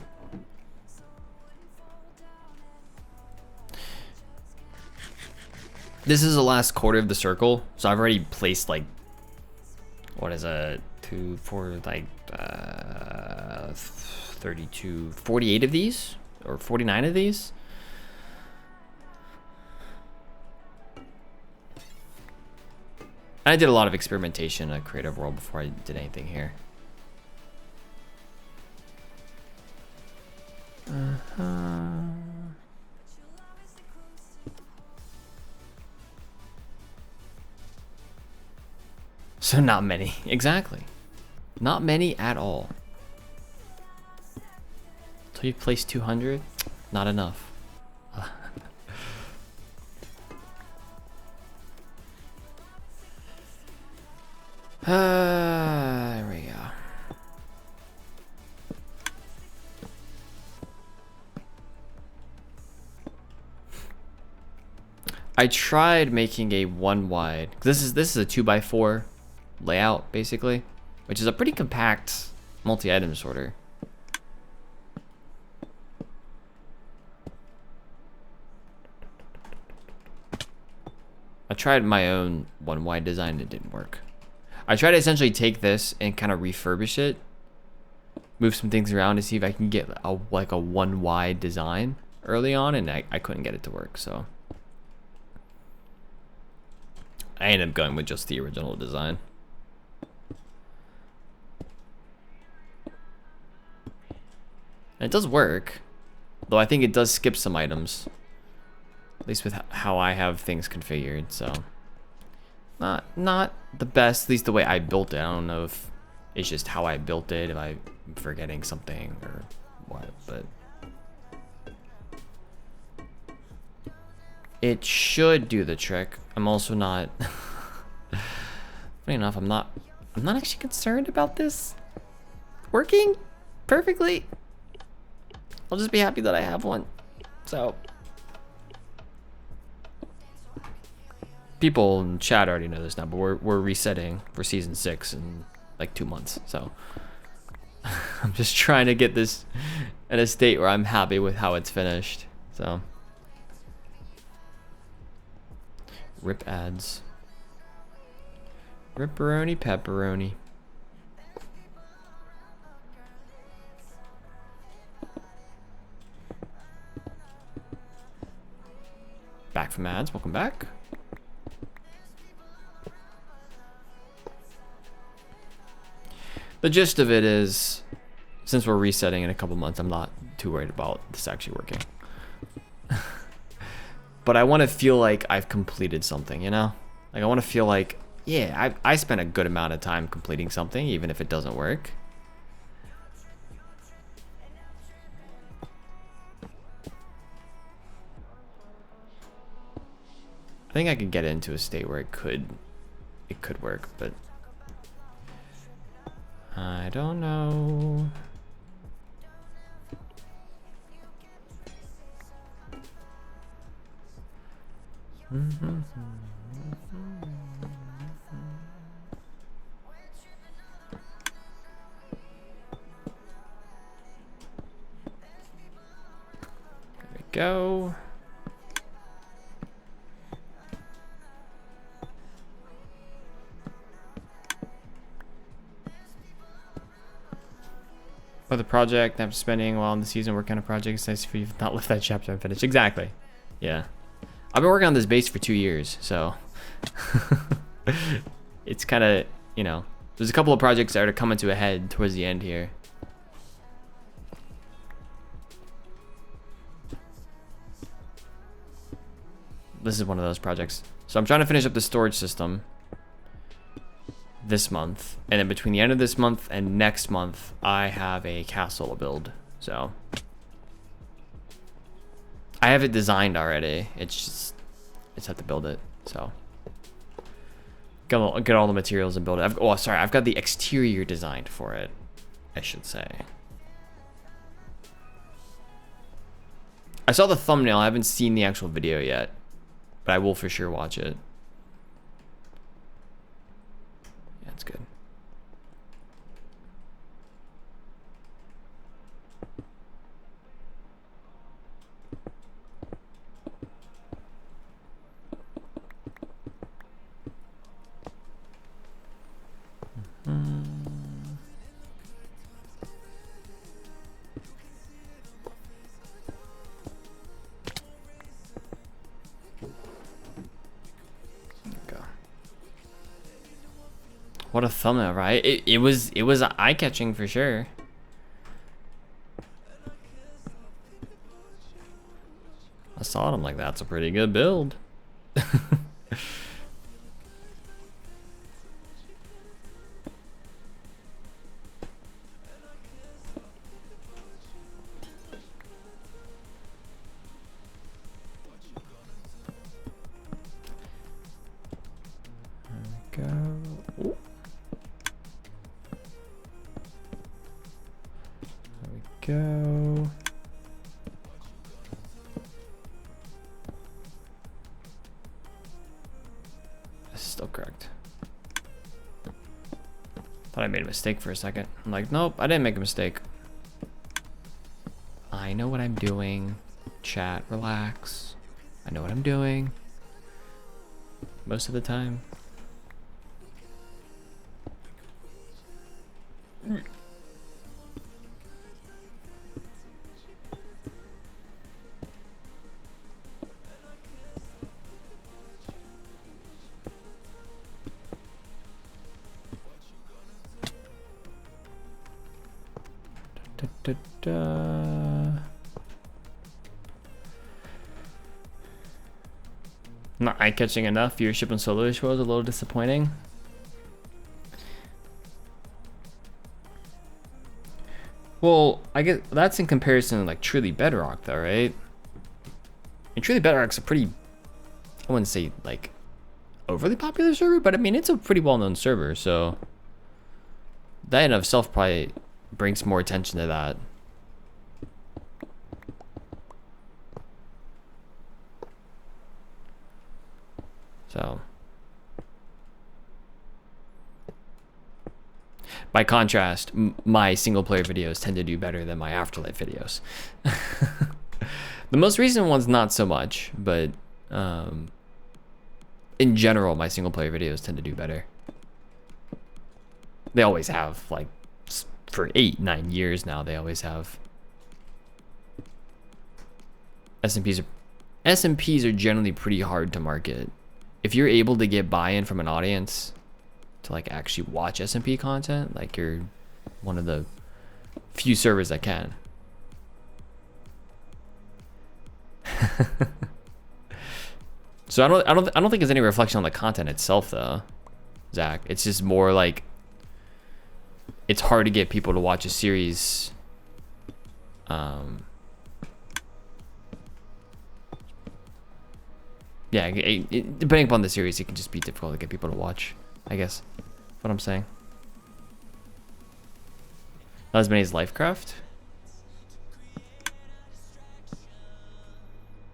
Speaker 1: This is the last quarter of the circle, so I've already placed like, what is a 2, 4, like 32, 48 of these, or 49 of these. I did a lot of experimentation in a creative world before I did anything here. So not many, exactly. Not many at all. Until you place 200, not enough. There we go. I tried making a 1 wide. This is a 2x4 layout basically, which is a pretty compact multi-item sorter. I tried my own 1 wide design and it didn't work. I tried to essentially take this and kind of refurbish it, move some things around to see if I can get like a 1 wide design early on, and I couldn't get it to work, so I ended up going with just the original design. And it does work, though I think it does skip some items, at least with how I have things configured, so not the best, at least the way I built it. I don't know if it's just how I built it, if I'm forgetting something or what, but it should do the trick. I'm also not funny enough, I'm not actually concerned about this working perfectly. I'll just be happy that I have one. So people in chat already know this now, but we're resetting for season 6 in like 2 months. So I'm just trying to get this in a state where I'm happy with how it's finished. So rip ads. Ripperoni pepperoni. Back from ads, welcome back. The gist of it is, since we're resetting in a couple months, I'm not too worried about this actually working. But I want to feel like I've completed something, you know? Like, I want to feel like, yeah, I spent a good amount of time completing something, even if it doesn't work. I think I could get into a state where it could work, but I don't know. There we go. For the project I'm spending while in the season working on a project, it's nice for you to not left that chapter unfinished. Exactly. Yeah. I've been working on this base for 2 years, so it's kind of, you know, there's a couple of projects that are coming to a head towards the end here. This is one of those projects. So I'm trying to finish up the storage system this month, and then between the end of this month and next month, I have a castle to build. So I have it designed already. It's just have to build it. So get all the materials and build it. Oh, sorry, I've got the exterior designed for it, I should say. I saw the thumbnail. I haven't seen the actual video yet, but I will for sure watch it. Yeah, it's good. What a thumbnail, right? It was eye-catching for sure. I saw it, I'm like, that's a pretty good build. Go. This is still correct. Thought I made a mistake for a second. I'm like, nope, I didn't make a mistake. I know what I'm doing. Chat, relax. I know what I'm doing. Most of the time. Not eye-catching enough. Viewership on solo show was a little disappointing. Well, I guess that's in comparison to like Truly Bedrock, though, right? And Truly Bedrock's a pretty, I wouldn't say like overly popular server, but I mean it's a pretty well-known server, so that in of itself probably brings more attention to that. So, by contrast, my single player videos tend to do better than my AfterLife videos. The most recent ones, not so much, but in general, my single player videos tend to do better. They always have, like, for 8-9 years now, they always have. SMPs are generally pretty hard to market. If you're able to get buy-in from an audience to like actually watch SMP content, like you're one of the few servers that can. So I don't think there's any reflection on the content itself though, Zach. It's just more like it's hard to get people to watch a series. Yeah, depending upon the series, it can just be difficult to get people to watch, I guess. That's what I'm saying. Not as many as Lifecraft?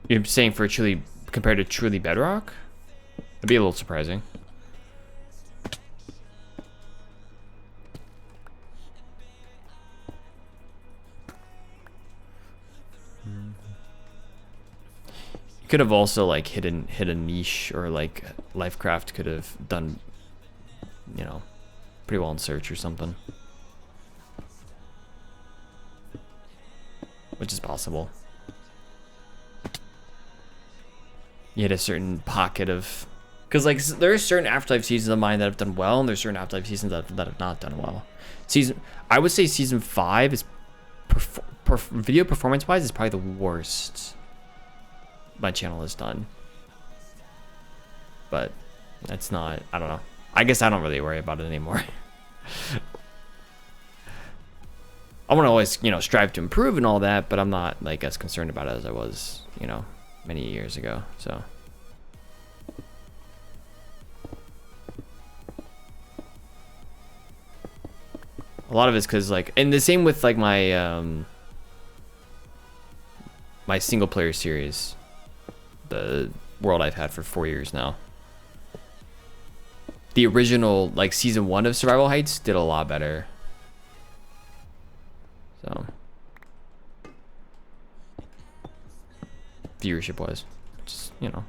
Speaker 1: You're saying for truly, compared to truly Bedrock? That'd be a little surprising. Could have also like hit a niche, or like Lifecraft could have done, you know, pretty well in search or something, which is possible. You hit a certain pocket of, because like there are certain AfterLife seasons of mine that have done well, and there's certain AfterLife seasons that have not done well. I would say season 5 is video performance wise is probably the worst my channel has done, but that's not, I don't know, I guess I don't really worry about it anymore. I want to always, you know, strive to improve and all that, but I'm not like as concerned about it as I was, you know, many years ago. So a lot of it's because like, and the same with like my my single player series, the world I've had for 4 years now. The original like season 1 of Survival Heights did a lot better. So viewership wise, just, you know,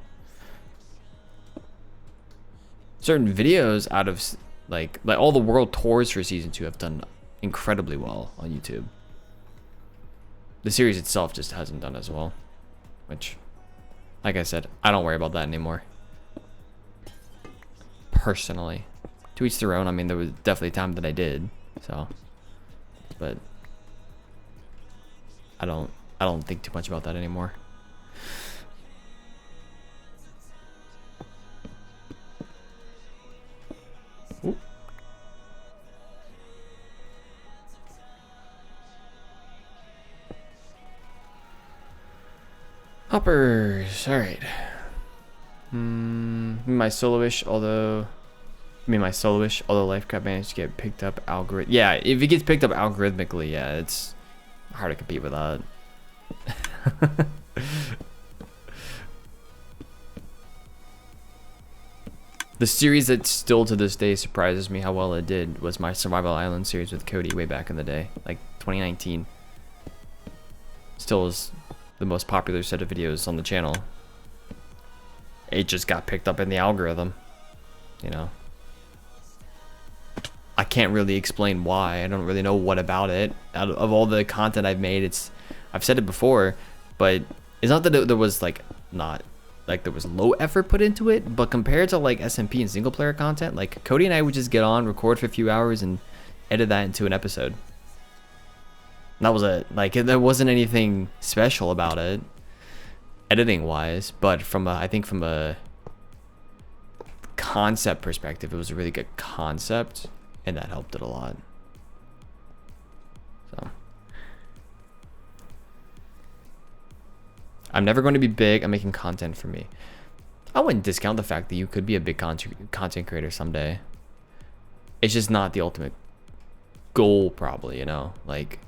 Speaker 1: certain videos out of like all the world tours for season 2 have done incredibly well on YouTube. The series itself just hasn't done as well, which, like I said, I don't worry about that anymore. Personally, to each their own. I mean, there was definitely a time that I did, so, but I don't think too much about that anymore. Ooh. Hoppers, all right. My soloish, although Lifecraft managed to get picked up algorithm. Yeah, if it gets picked up algorithmically, yeah, it's hard to compete with that. The series that still to this day surprises me how well it did was my Survival Island series with Cody way back in the day, like 2019. Still is the most popular set of videos on the channel. It just got picked up in the algorithm, you know. I can't really explain why. I don't really know what about it. Out of all the content I've made, I've said it before, but it's not that there was like not like there was low effort put into it, but compared to like SMP and single player content, like Cody and I would just get on, record for a few hours, and edit that into an episode. And that was it. Like there wasn't anything special about it, editing wise, but I think from a concept perspective, it was a really good concept, and that helped it a lot. So I'm never going to be big. I'm making content for me. I wouldn't discount the fact that you could be a big content creator someday. It's just not the ultimate goal, probably, you know? Like,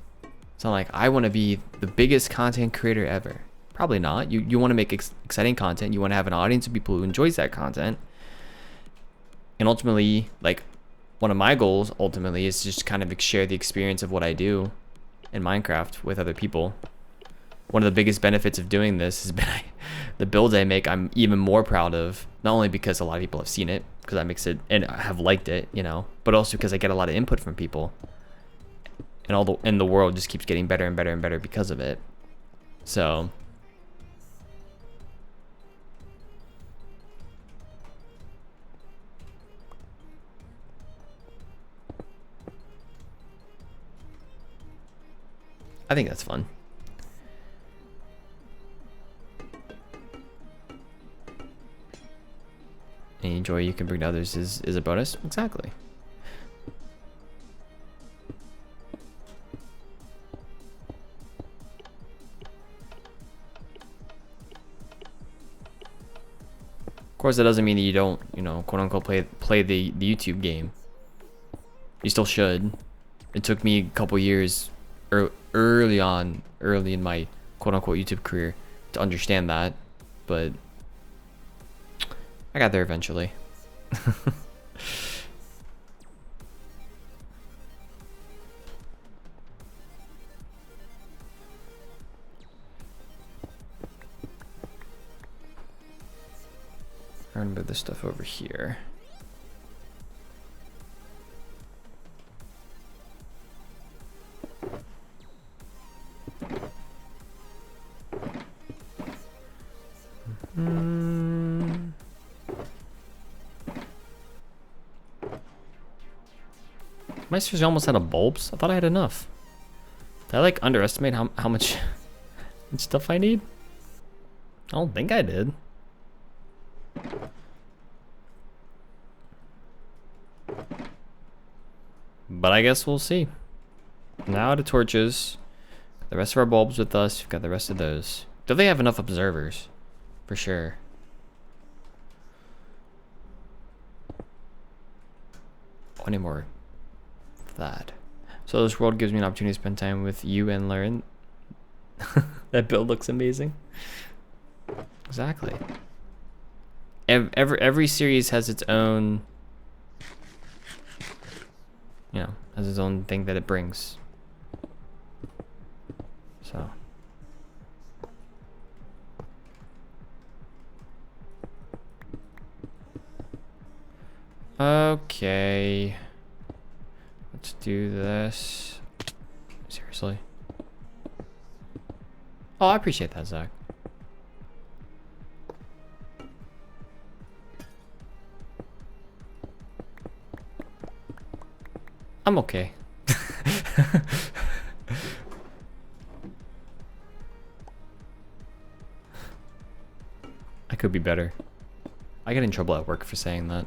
Speaker 1: it's not like I want to be the biggest content creator ever. Probably not. You want to make exciting content. You want to have an audience of people who enjoys that content. And ultimately, like, one of my goals ultimately is just kind of share the experience of what I do in Minecraft with other people. One of the biggest benefits of doing this has been the builds I make. I'm even more proud of, not only because a lot of people have seen it, because I mix it and have liked it, you know, but also because I get a lot of input from people, and the world just keeps getting better and better and better because of it. So I think that's fun. Any joy you can bring to others is a bonus. Exactly. Of course, that doesn't mean that you don't, you know, quote unquote, play the YouTube game. You still should. It took me a couple years early in my quote unquote YouTube career to understand that, but I got there eventually. I'm gonna move this stuff over here. My seriously almost out of bulbs? I thought I had enough. Did I like underestimate how much stuff I need? I don't think I did. But I guess we'll see. Now to torches. The rest of our bulbs with us. We've got the rest of those. Do they have enough observers? For sure. Oh, I need more of that. So this world gives me an opportunity to spend time with you and learn. That build looks amazing. Exactly. Every series has its own, you know, has its own thing that it brings. So. Okay. Let's do this. Seriously. Oh, I appreciate that, Zach. I'm okay. I could be better. I get in trouble at work for saying that.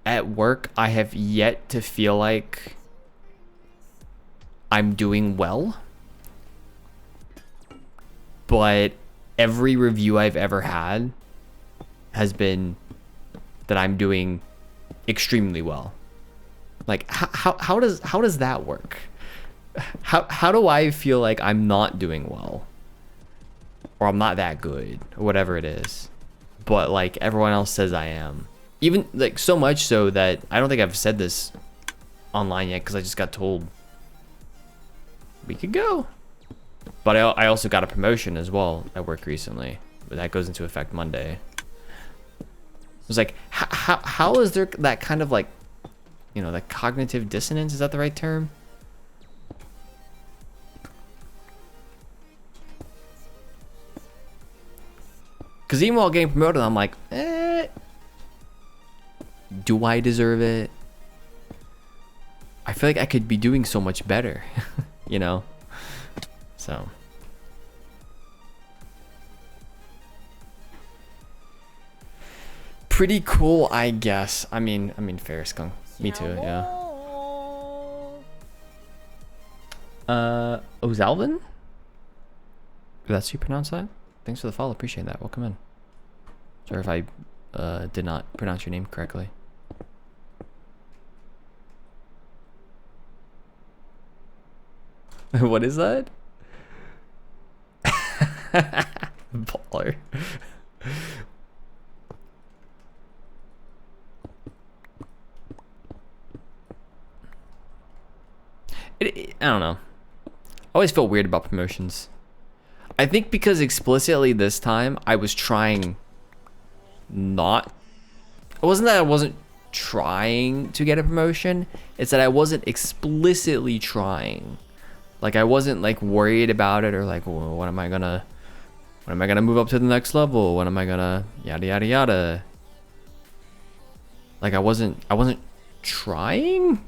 Speaker 1: At work, I have yet to feel like I'm doing well. But every review I've ever had has been that I'm doing extremely well. Like how does that work? How do I feel like I'm not doing well? Or I'm not that good, or whatever it is. But like everyone else says I am. Even like so much so that I don't think I've said this online yet because I just got told we could go. But I also got a promotion as well at work recently. But that goes into effect Monday. It was like, how is there that kind of like, you know, that cognitive dissonance? Is that the right term? Because even while getting promoted, I'm like, do I deserve it? I feel like I could be doing so much better, you know? So. Pretty cool, I guess. I mean, fair skunk. Me too, yeah. Ozalvin? That's how you pronounce that? Thanks for the follow, appreciate that. Welcome in. Sorry if I did not pronounce your name correctly. What is that? Baller. I don't know. I always felt weird about promotions. I think because explicitly this time I was trying not. It wasn't that I wasn't trying to get a promotion. It's that I wasn't explicitly trying. Like I wasn't like worried about it or like, well, when am I gonna move up to the next level? When am I gonna yada yada yada? Like I wasn't trying.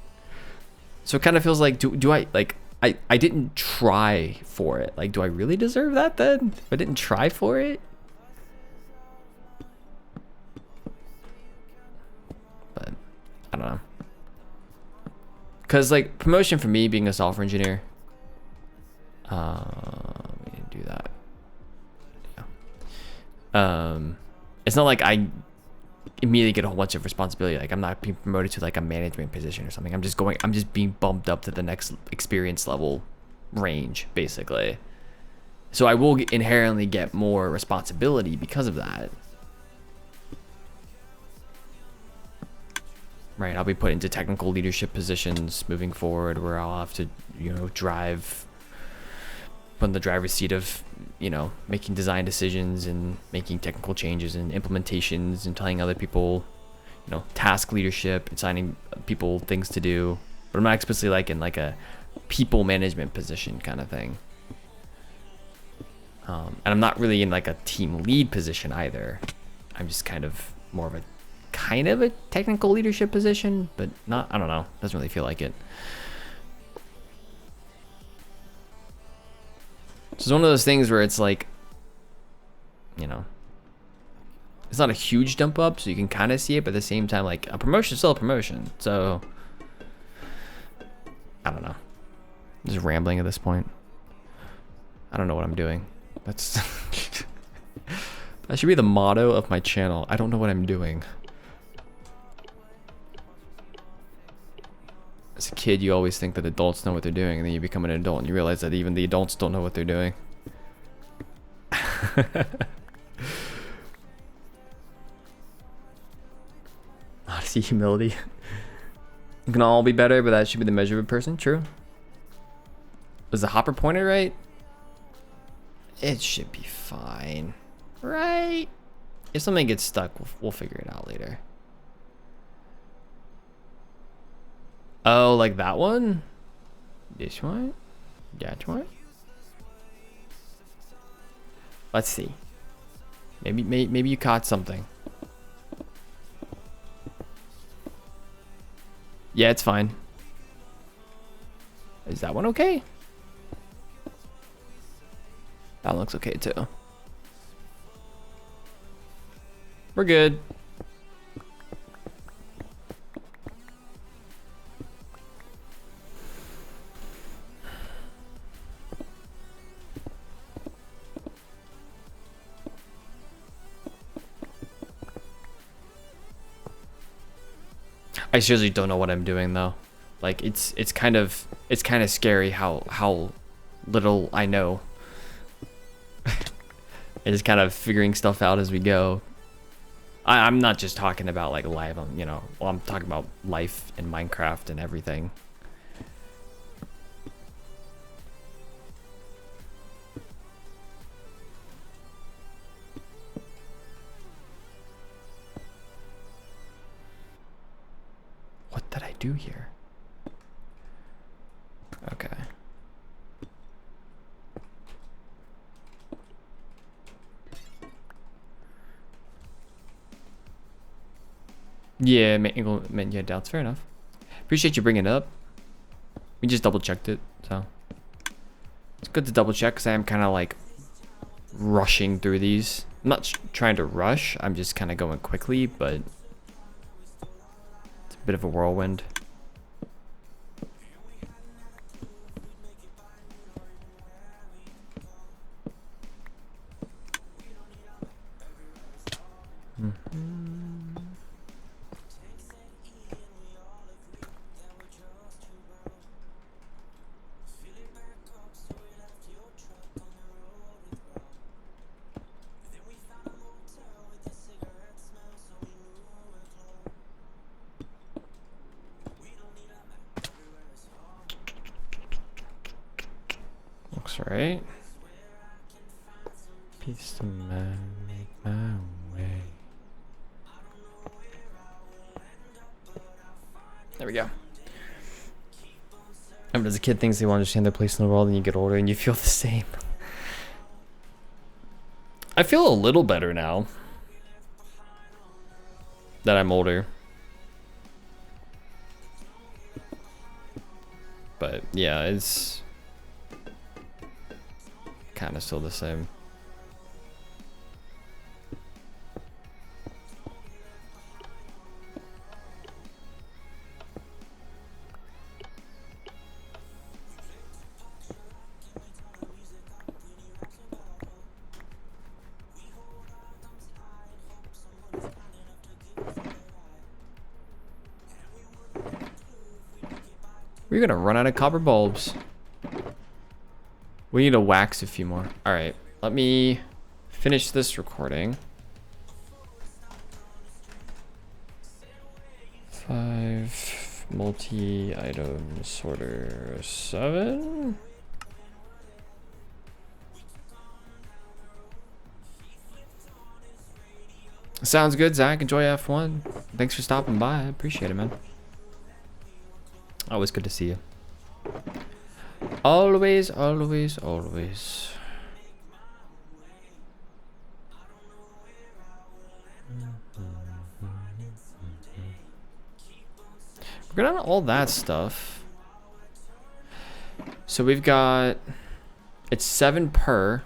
Speaker 1: So it kind of feels like, do I, like, I didn't try for it. Like, do I really deserve that then? If I didn't try for it? But I don't know. Cause like promotion for me being a software engineer, we didn't do that. Yeah. It's not like I immediately get a whole bunch of responsibility. Like I'm not being promoted to like a management position or something. I'm just being bumped up to the next experience level range, basically. So I will inherently get more responsibility because of that. Right, I'll be put into technical leadership positions moving forward where I'll have to, you know, put in the driver's seat of, you know, making design decisions and making technical changes and implementations and telling other people, you know, task leadership, assigning people things to do. But I'm not explicitly like in like a people management position kind of thing. And I'm not really in like a team lead position either. I'm just kind of more of a technical leadership position, but not, I don't know, doesn't really feel like it. So it's one of those things where it's like, you know, it's not a huge dump up, so you can kind of see it, but at the same time, like a promotion is still a promotion. So I don't know, I'm just rambling at this point. I don't know what I'm doing. That's that should be the motto of my channel. I don't know what I'm doing. As a kid, you always think that adults know what they're doing, and then you become an adult and you realize that even the adults don't know what they're doing. Honesty, humility. You can all be better, but that should be the measure of a person. True. Was the hopper pointer right? It should be fine, right? If something gets stuck, we'll figure it out later. Oh, like that one? This one? That one? Let's see. Maybe you caught something. Yeah, it's fine. Is that one okay? That looks okay too. We're good. I seriously don't know what I'm doing though. Like it's kind of scary how little I know. And just kind of figuring stuff out as we go. I'm not just talking about like live, you know, well, I'm talking about life in Minecraft and everything. What did I do here? Okay. Yeah, yeah, doubts. Fair enough. Appreciate you bringing it up. We just double checked it, so it's good to double check because I am kind of like rushing through these. I'm not trying to rush. I'm just kind of going quickly, but it's a bit of a whirlwind. Looks right. Peace to man, make my way. There we go. Remember, as a kid, things they want to understand their place in the world, and you get older and you feel the same. I feel a little better now that I'm older. But yeah, it's kind of still the same. We're gonna run out of copper bulbs. We need to wax a few more. All right, let me finish this recording. 5 multi-item sorter 7. Sounds good, Zach. Enjoy F1. Thanks for stopping by. I appreciate it, man. Always good to see you. Always, always, always. We're gonna all that stuff. So we've got, it's 7 per.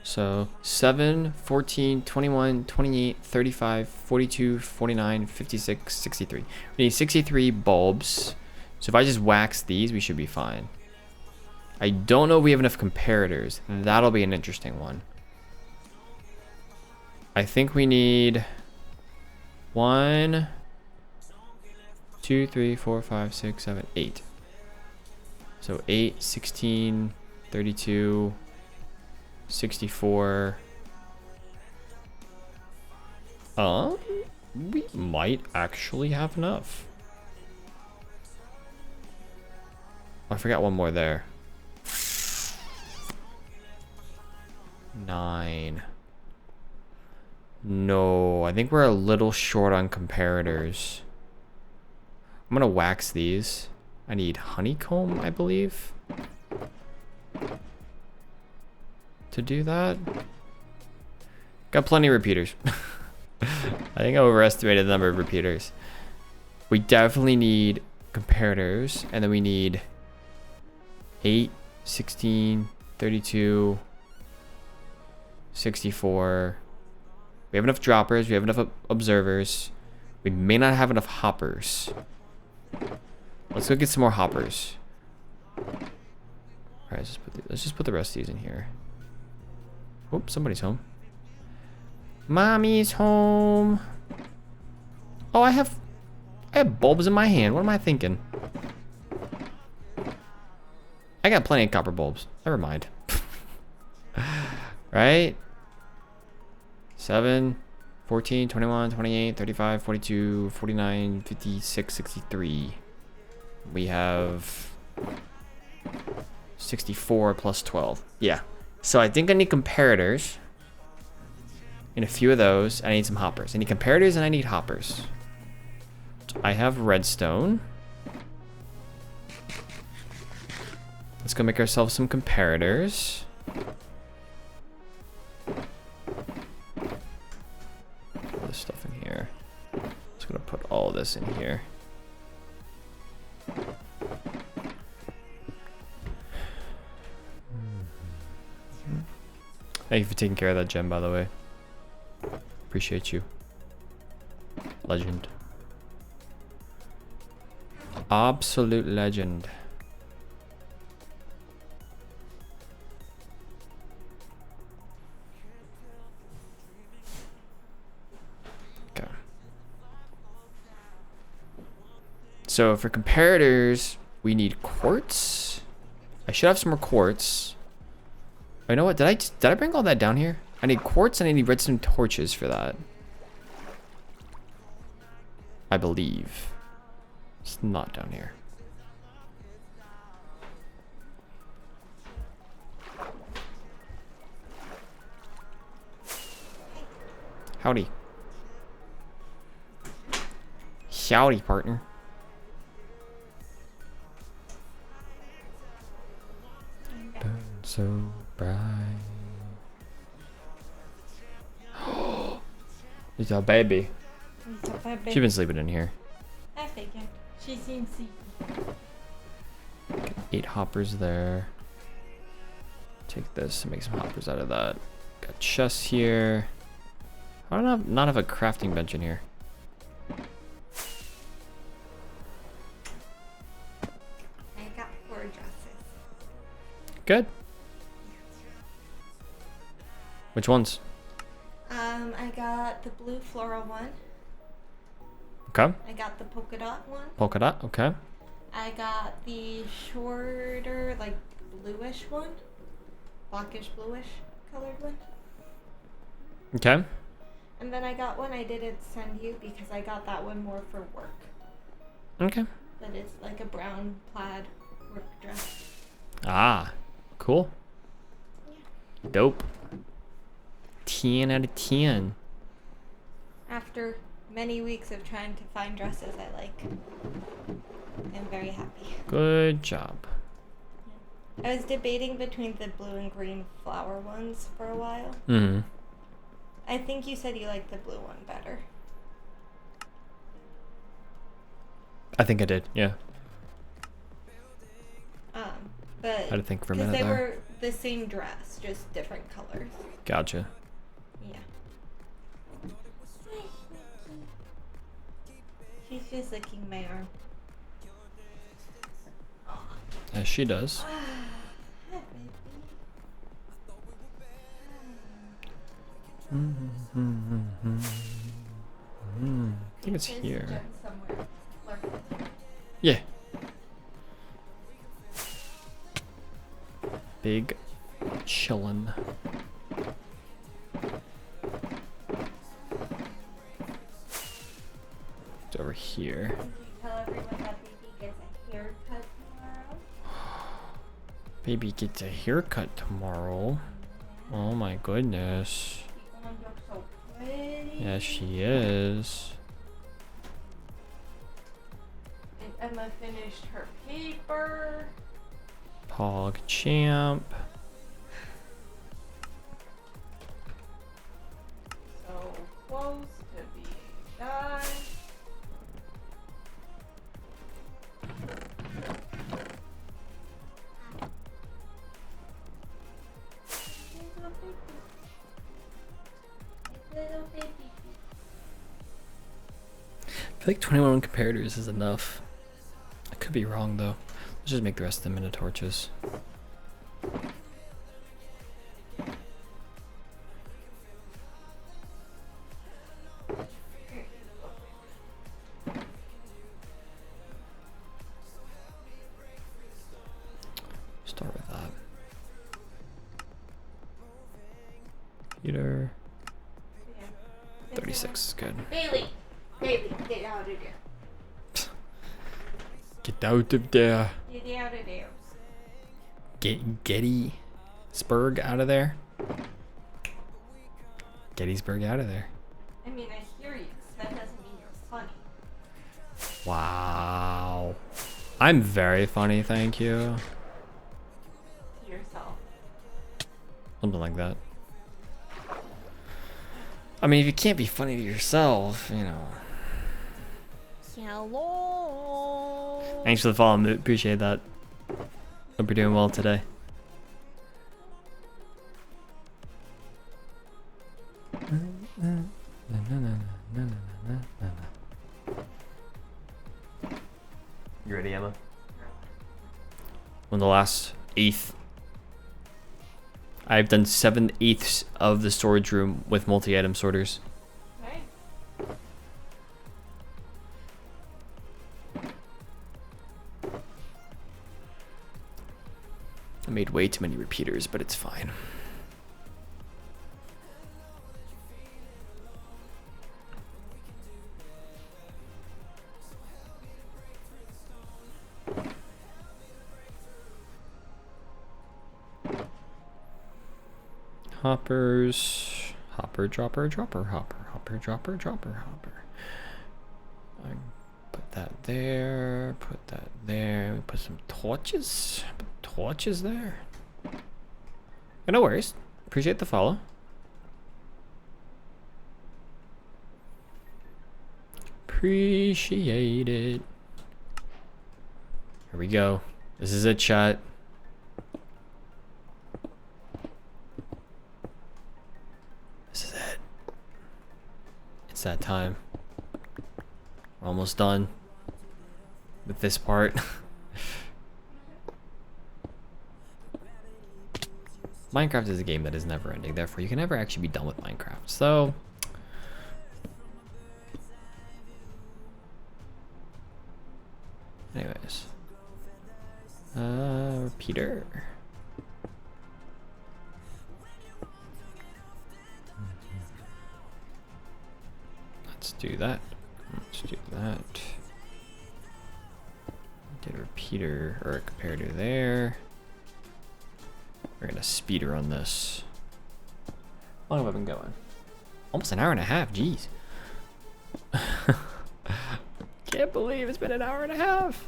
Speaker 1: So 7, 14, 21, 28, 35, 42, 49, 56, 63. We need 63 bulbs. So if I just wax these, we should be fine. I don't know if we have enough comparators. That'll be an interesting one. I think we need 1, 2, 3, 4, 5, 6, 7, 8. So 8, 16, 32, 64. We might actually have enough. Oh, I forgot one more there. 9. No, I think we're a little short on comparators. I'm gonna wax these. I need honeycomb, I believe, to do that. Got plenty of repeaters. I think I overestimated the number of repeaters. We definitely need comparators, and then we need 8, 16, 32, 64. We have enough droppers, we have enough observers. We may not have enough hoppers. Let's go get some more hoppers. Alright, let's just put the rest of these in here. Oh, somebody's home. Mommy's home. Oh, I have bulbs in my hand. What am I thinking? I got plenty of copper bulbs. Never mind. Right? 7, 14, 21, 28, 35, 42, 49, 56, 63. We have 64 plus 12. Yeah. So I think I need comparators. In a few of those, I need some hoppers. I need comparators and I need hoppers. I have redstone. Let's go make ourselves some comparators. Put this stuff in here. Just gonna put all this in here. Thank you for taking care of that gem, by the way. Appreciate you. Legend. Absolute legend. Okay. So for comparators, we need quartz. I should have some more quartz. Oh, you know what? Did I bring all that down here? I need quartz and I need redstone torches for that. I believe. It's not down here. Howdy. Howdy, partner. Burn so bright. It's a baby.
Speaker 3: It's a baby.
Speaker 1: She's been sleeping in here.
Speaker 3: I figured. She's in sleep.
Speaker 1: 8 hoppers there. Take this and make some hoppers out of that. Got chests here. I don't not have a crafting bench in here.
Speaker 3: I got 4 dresses.
Speaker 1: Good. Which ones?
Speaker 3: I got the blue floral one.
Speaker 1: Okay.
Speaker 3: I got the polka dot one.
Speaker 1: Polka dot. Okay.
Speaker 3: I got the shorter, like bluish one. Blackish bluish colored one.
Speaker 1: Okay.
Speaker 3: And then I got one I didn't send you because I got that one more for work.
Speaker 1: Okay.
Speaker 3: But it's like a brown plaid work dress.
Speaker 1: Ah, cool.
Speaker 3: Yeah.
Speaker 1: Dope. 10 out of 10.
Speaker 3: After many weeks of trying to find dresses I like, I'm very happy.
Speaker 1: Good job.
Speaker 3: I was debating between the blue and green flower ones for a while.
Speaker 1: Mm-hmm.
Speaker 3: I think you said you liked the blue one better.
Speaker 1: I think I did, yeah.
Speaker 3: But
Speaker 1: I had to think for a
Speaker 3: because
Speaker 1: minute
Speaker 3: they
Speaker 1: there.
Speaker 3: were the same dress, just different colors.
Speaker 1: Gotcha.
Speaker 3: Yeah. She's just licking my arm.
Speaker 1: As she does.
Speaker 3: Hi, baby.
Speaker 1: I think it's
Speaker 3: There's
Speaker 1: here.
Speaker 3: Jen somewhere lurking.
Speaker 1: Yeah. Big chillin'. It's over here.
Speaker 3: Did you tell everyone that baby gets a haircut tomorrow?
Speaker 1: Baby gets a haircut tomorrow. Oh my goodness.
Speaker 3: She's gonna look so pretty.
Speaker 1: Yes, she is.
Speaker 3: And Emma finished her paper.
Speaker 1: Pog champ.
Speaker 3: So close to being done. Little baby.
Speaker 1: I feel like 21 comparators is enough. I could be wrong though. Let's just make the rest of them into torches. Start with that. Heater.
Speaker 3: Yeah.
Speaker 1: 36 is good.
Speaker 3: Bailey, get out of there.
Speaker 1: Get out of there.
Speaker 3: Get out of there.
Speaker 1: Get Gettysburg out of there. Gettysburg out of there.
Speaker 3: I mean, I hear you. That doesn't mean you're funny.
Speaker 1: Wow. I'm very funny, thank you.
Speaker 3: To yourself.
Speaker 1: Something like that. I mean, if you can't be funny to yourself, you know.
Speaker 3: Hello.
Speaker 1: Thanks for the follow, Moot. Appreciate that. Hope you're doing well today. You ready, Emma? On the last 1/8. I've done 7/8 of the storage room with multi-item sorters.
Speaker 3: Okay.
Speaker 1: I made way too many repeaters, but it's fine. Hoppers, hopper, dropper, dropper, hopper, hopper, dropper, dropper, hopper. I put that there, put that there. We put some torches, put torches there. Yeah, no worries. Appreciate the follow. Appreciate it. Here we go. This is it, chat. This is it. It's that time. We're almost done with this part. Minecraft is a game that is never ending, therefore you can never actually be done with Minecraft. So anyways. Repeater. Let's do that. Let's do that. Did a repeater or a comparator there. We're gonna speed run this. How long have I been going? Almost an hour and a half, jeez. Can't believe it's been an hour and a half.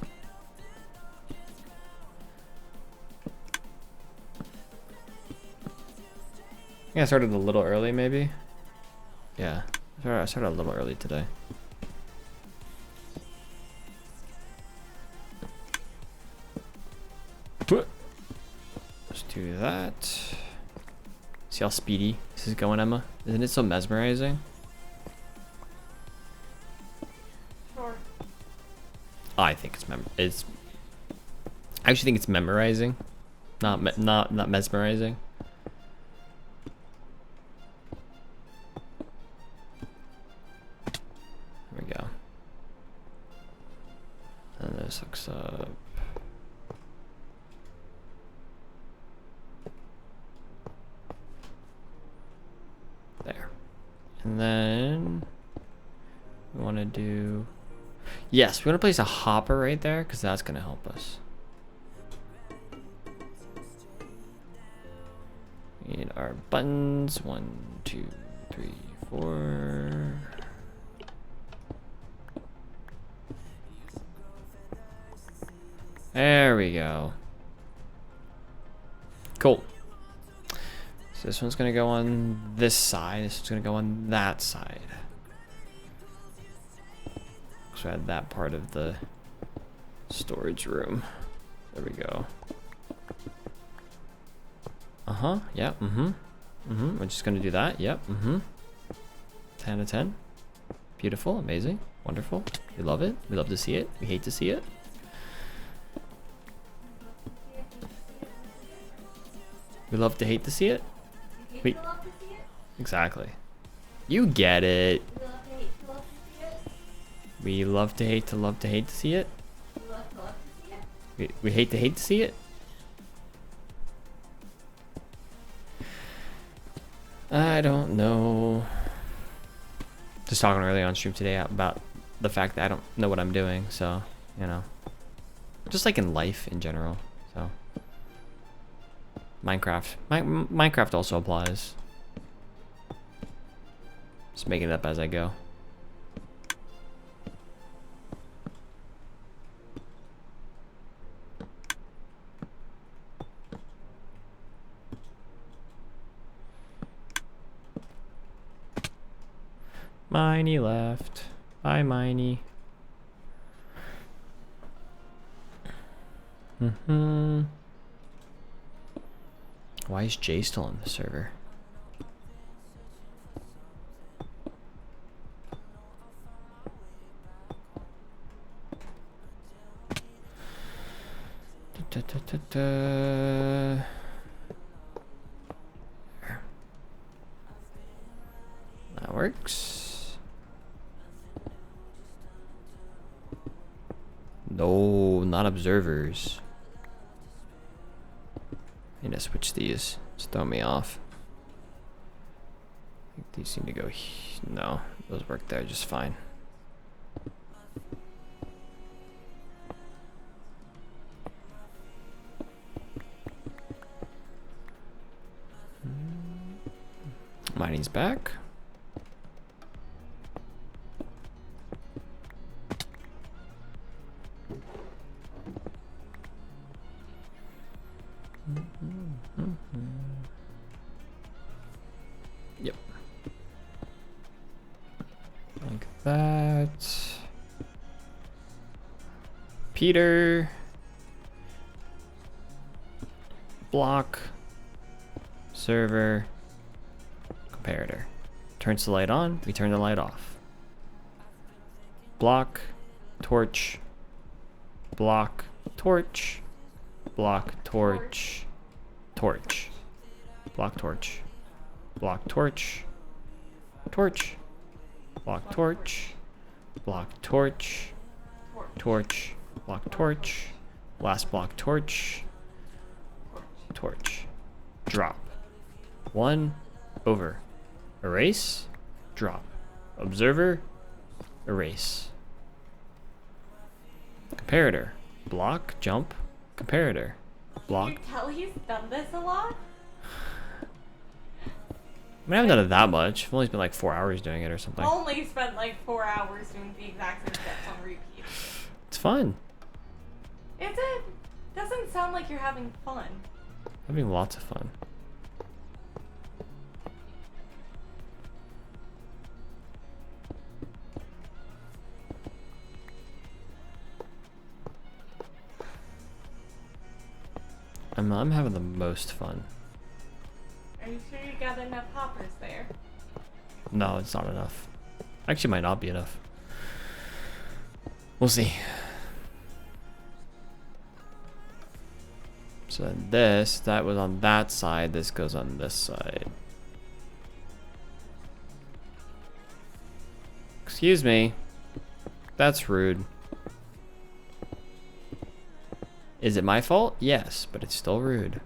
Speaker 1: I think I started a little early, maybe. Yeah, I started a little early today. Let's do that. See how speedy this is going, Emma? Isn't it so mesmerizing?
Speaker 3: Sure.
Speaker 1: I think it's I actually think it's memorizing, not mesmerizing. There we go. And this hooks up. There. And then we want to do, yes, we want to place a hopper right there because that's going to help us. We need our buttons. 1, 2, 3, 4. There we go. Cool. So this one's gonna go on this side. This one's gonna go on that side. So add that part of the storage room. There we go. Yeah. We're just gonna do that. Yep. 10 out of 10. Beautiful. Amazing. Wonderful. We love it. We love to see it. We hate to see it. We love to hate to see it.
Speaker 3: You hate to love to see it?
Speaker 1: Exactly. You get it.
Speaker 3: You love to hate to love to see it?
Speaker 1: We love to hate to see it.
Speaker 3: You love to see it?
Speaker 1: We hate to see it. I don't know. Just talking earlier on stream today about the fact that I don't know what I'm doing, so, you know. Just like in life in general, so. Minecraft. Minecraft also applies. Just making it up as I go. Miney left. Bye, Miney. Why is Jay still on the server? That works. No, not observers. I need to switch these. It's throwing me off. I think these seem to go. No, those work there just fine. Mining's back. Yep. Like that. Peter. block, server, comparator. Turns the light on, we turn the light off. Block, torch, block, torch, block, torch, torch, block, torch, block, torch, torch, block, torch, block, torch, torch, block, torch, last block, torch, torch, drop. 1, over, erase, drop, observer, erase. Comparator, block, jump, comparator, block.
Speaker 3: Can you tell he's done this a lot?
Speaker 1: I haven't done it that much. I've only spent like 4 hours doing it or something.
Speaker 3: Only spent like 4 hours doing the exact same steps on repeat.
Speaker 1: It's fun.
Speaker 3: Is it? Doesn't sound like you're having fun.
Speaker 1: Having lots of fun. I'm having the most fun.
Speaker 3: Are you sure you got enough hoppers there?
Speaker 1: No, it's not enough. Actually, might not be enough. We'll see. So then this, that was on that side. This goes on this side. Excuse me. That's rude. Is it my fault? Yes, but it's still rude.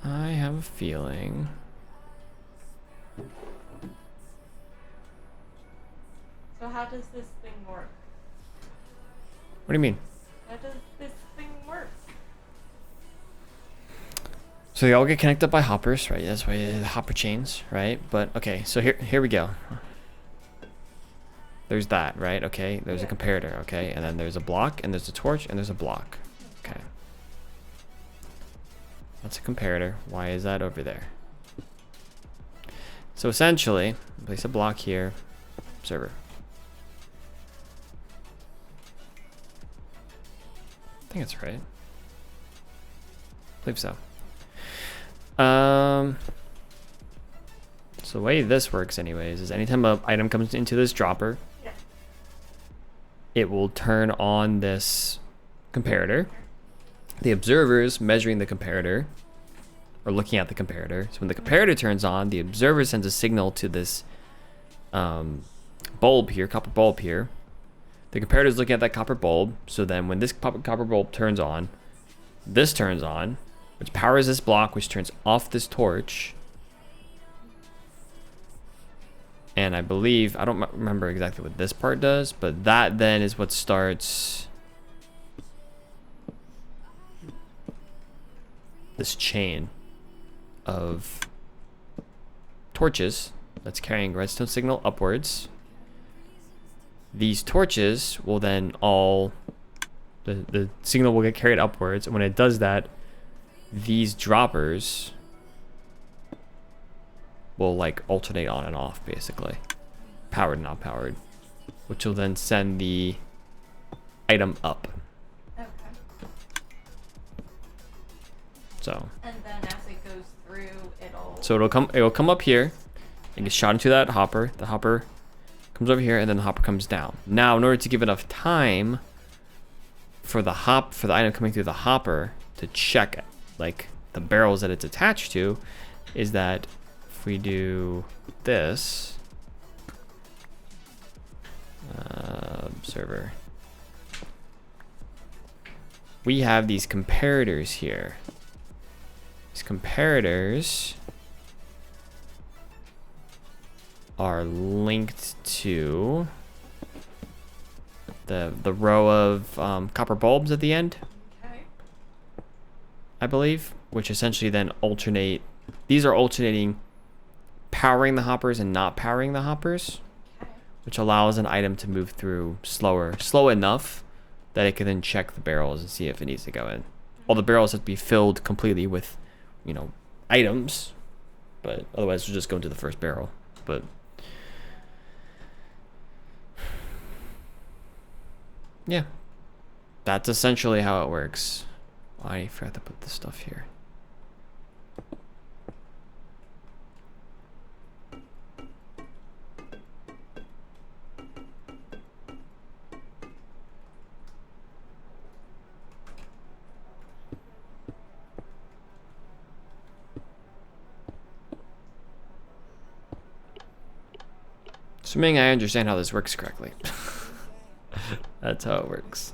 Speaker 1: I have a feeling.
Speaker 3: So how does this thing work?
Speaker 1: What do you mean?
Speaker 3: How does this thing work?
Speaker 1: So they all get connected by hoppers, right? That's why the hopper chains, right? But okay, so here we go. There's that, right? Okay, there's a comparator, okay, and then there's a block, and there's a torch, and there's a block. Okay. That's a comparator. Why is that over there? So essentially, place a block here, server. I think that's right. I believe so. So the way this works anyways is anytime an item comes into this dropper, it will turn on this comparator. The observer's measuring the comparator or looking at the comparator. So when the comparator turns on, the observer sends a signal to this bulb here, copper bulb here. The comparator is looking at that copper bulb. So then when this copper bulb turns on, this turns on, which powers this block, which turns off this torch. And I believe, I don't remember exactly what this part does, but that then is what starts this chain of torches that's carrying redstone signal upwards. These torches will then all, the signal will get carried upwards, and when it does that, these droppers will like alternate on and off, basically. Powered, not powered. Which will then send the item up.
Speaker 3: Okay.
Speaker 1: So.
Speaker 3: And then as it goes through, it'll...
Speaker 1: So it'll come up here and get shot into that hopper. The hopper comes over here and then the hopper comes down. Now, in order to give enough time for the item coming through the hopper to check it, like the barrels that it's attached to, is that if we do this server, we have these comparators here. These comparators are linked to the row of copper bulbs at the end. I believe, which essentially then alternate. These are alternating powering the hoppers and not powering the hoppers, which allows an item to move through slow enough that it can then check the barrels and see if it needs to go in. All the barrels have to be filled completely with you know, items. But otherwise, we'll just go into the first barrel. But yeah, that's essentially how it works. I forgot to put this stuff here. Assuming I understand how this works correctly. That's how it works.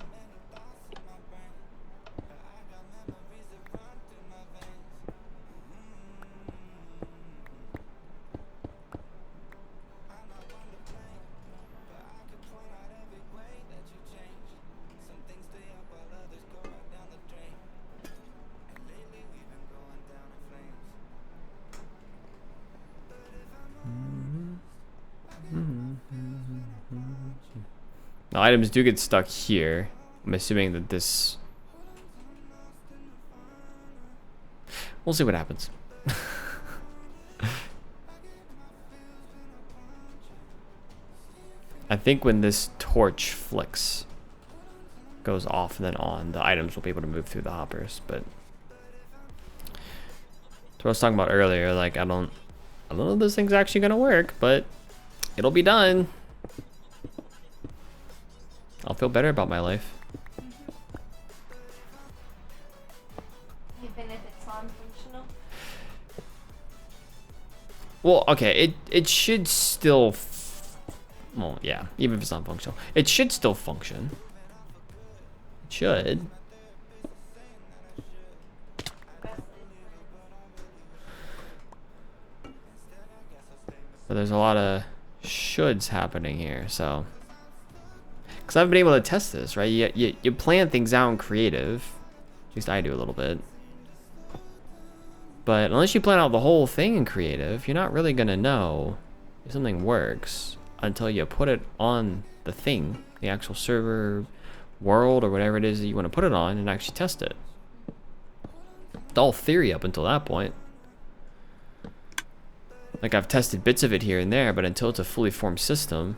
Speaker 1: Now, items do get stuck here. I'm assuming that this... We'll see what happens. I think when this torch flicks, goes off and then on, the items will be able to move through the hoppers, but... That's what I was talking about earlier, like, I don't know if this thing's actually gonna work, but it'll be done. I'll feel better about my life.
Speaker 3: Even if it's non-functional?
Speaker 1: Well, okay, it should still... well, yeah, even if it's not functional. It should still function. It should. But there's a lot of shoulds happening here, so... Because I haven't been able to test this, right? You plan things out in creative. At least I do a little bit. But unless you plan out the whole thing in creative, you're not really going to know if something works until you put it on the thing, the actual server, world, or whatever it is that you want to put it on, and actually test it. It's all theory up until that point. Like, I've tested bits of it here and there, but until it's a fully formed system,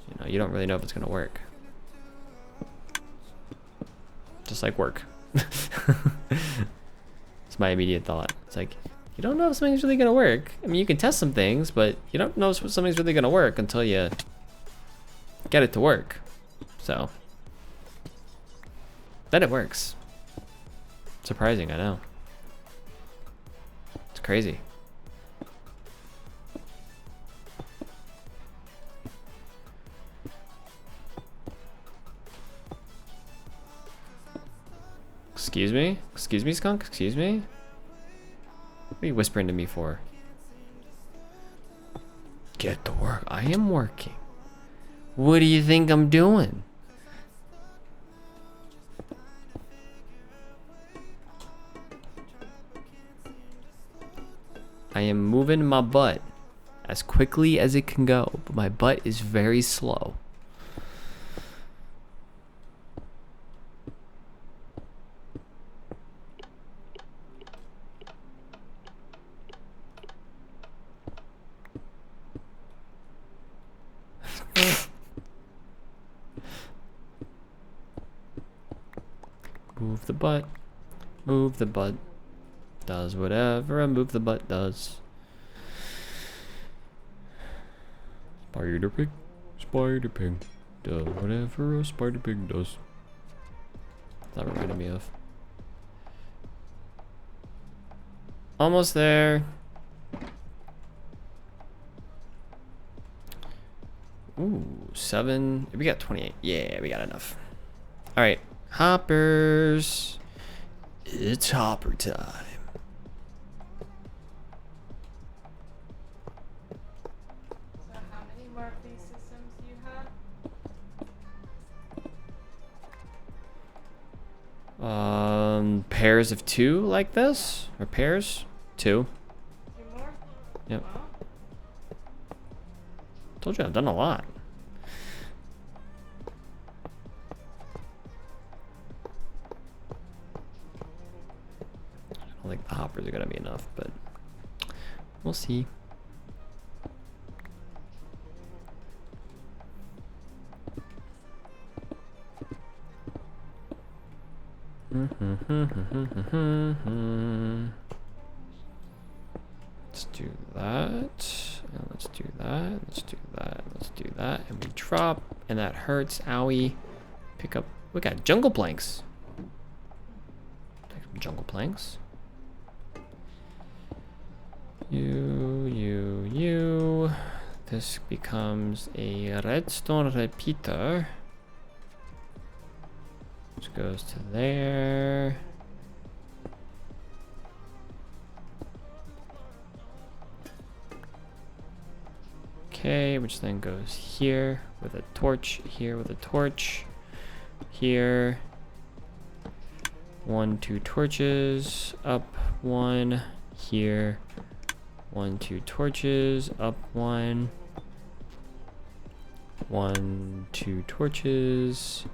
Speaker 1: you know, you don't really know if it's gonna work. Just like work. It's my immediate thought. It's like, you don't know if something's really gonna work. I mean, you can test some things, but you don't know if something's really gonna work until you get it to work. So, then it works. Surprising, I know. It's crazy. Excuse me? Excuse me, skunk? Excuse me? What are you whispering to me for? Get to work. I am working. What do you think I'm doing? I am moving my butt as quickly as it can go, but my butt is very slow. Move the butt. Move the butt. Does whatever a move the butt does. Spider pig. Spider pig. Does whatever a spider pig does. That reminded me of. Almost there. Ooh, 7. We got 28. Yeah, we got enough. All right. Hoppers. It's hopper time.
Speaker 3: So how many more of these systems do you have?
Speaker 1: Pairs of 2 like this? Or pairs? 2.
Speaker 3: 2 more?
Speaker 1: Yep.
Speaker 3: Wow.
Speaker 1: Told you I've done a lot. don't think the hoppers are gonna be enough, but we'll see. Let's do that. And let's do that. Let's do that. Let's do that. And we drop. And that hurts. Owie. Pick up. We got jungle planks. Take some jungle planks. You. This becomes a redstone repeater. Which goes to there. Okay, which then goes here with a torch, here with a torch, here. 1, 2 torches, up 1, here. 1, 2 torches, up 1. 1, 2 torches,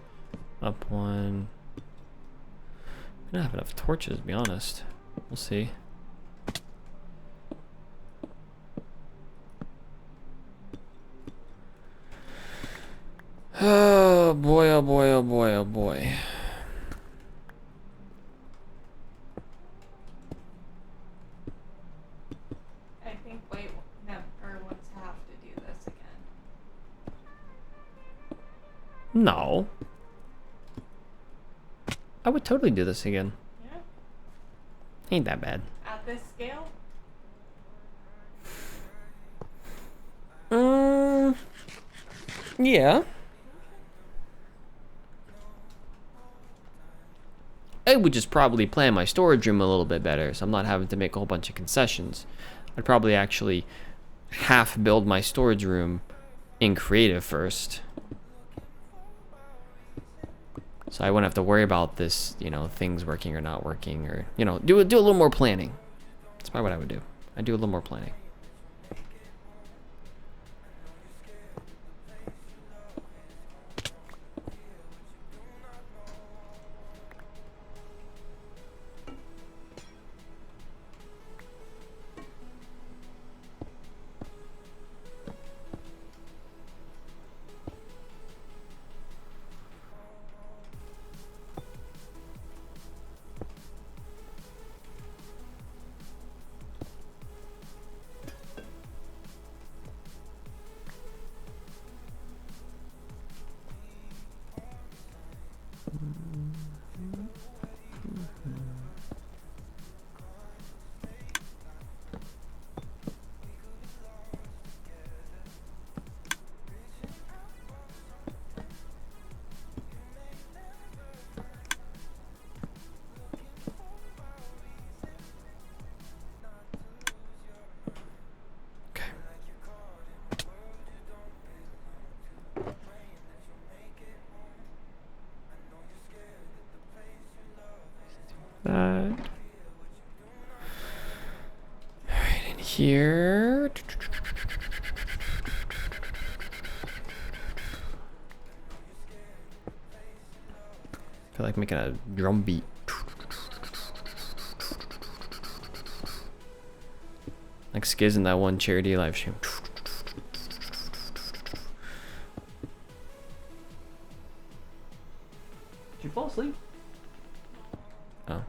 Speaker 1: up 1. I don't have enough torches, to be honest. We'll see. Oh boy, oh boy, oh boy, oh boy.
Speaker 3: I think White never wants to have to do this again.
Speaker 1: No. I would totally do this again.
Speaker 3: Yeah.
Speaker 1: Ain't that bad.
Speaker 3: At this scale?
Speaker 1: Yeah. I would just probably plan my storage room a little bit better, so I'm not having to make a whole bunch of concessions. I'd probably actually half build my storage room in creative first. So I wouldn't have to worry about this, you know, things working or not working, or, you know, do a little more planning. That's probably what I would do. I'd do a little more planning. That. Alright, in here. I feel like making a drum beat. Like Skiz in that one charity live stream. Did you fall asleep? Oh.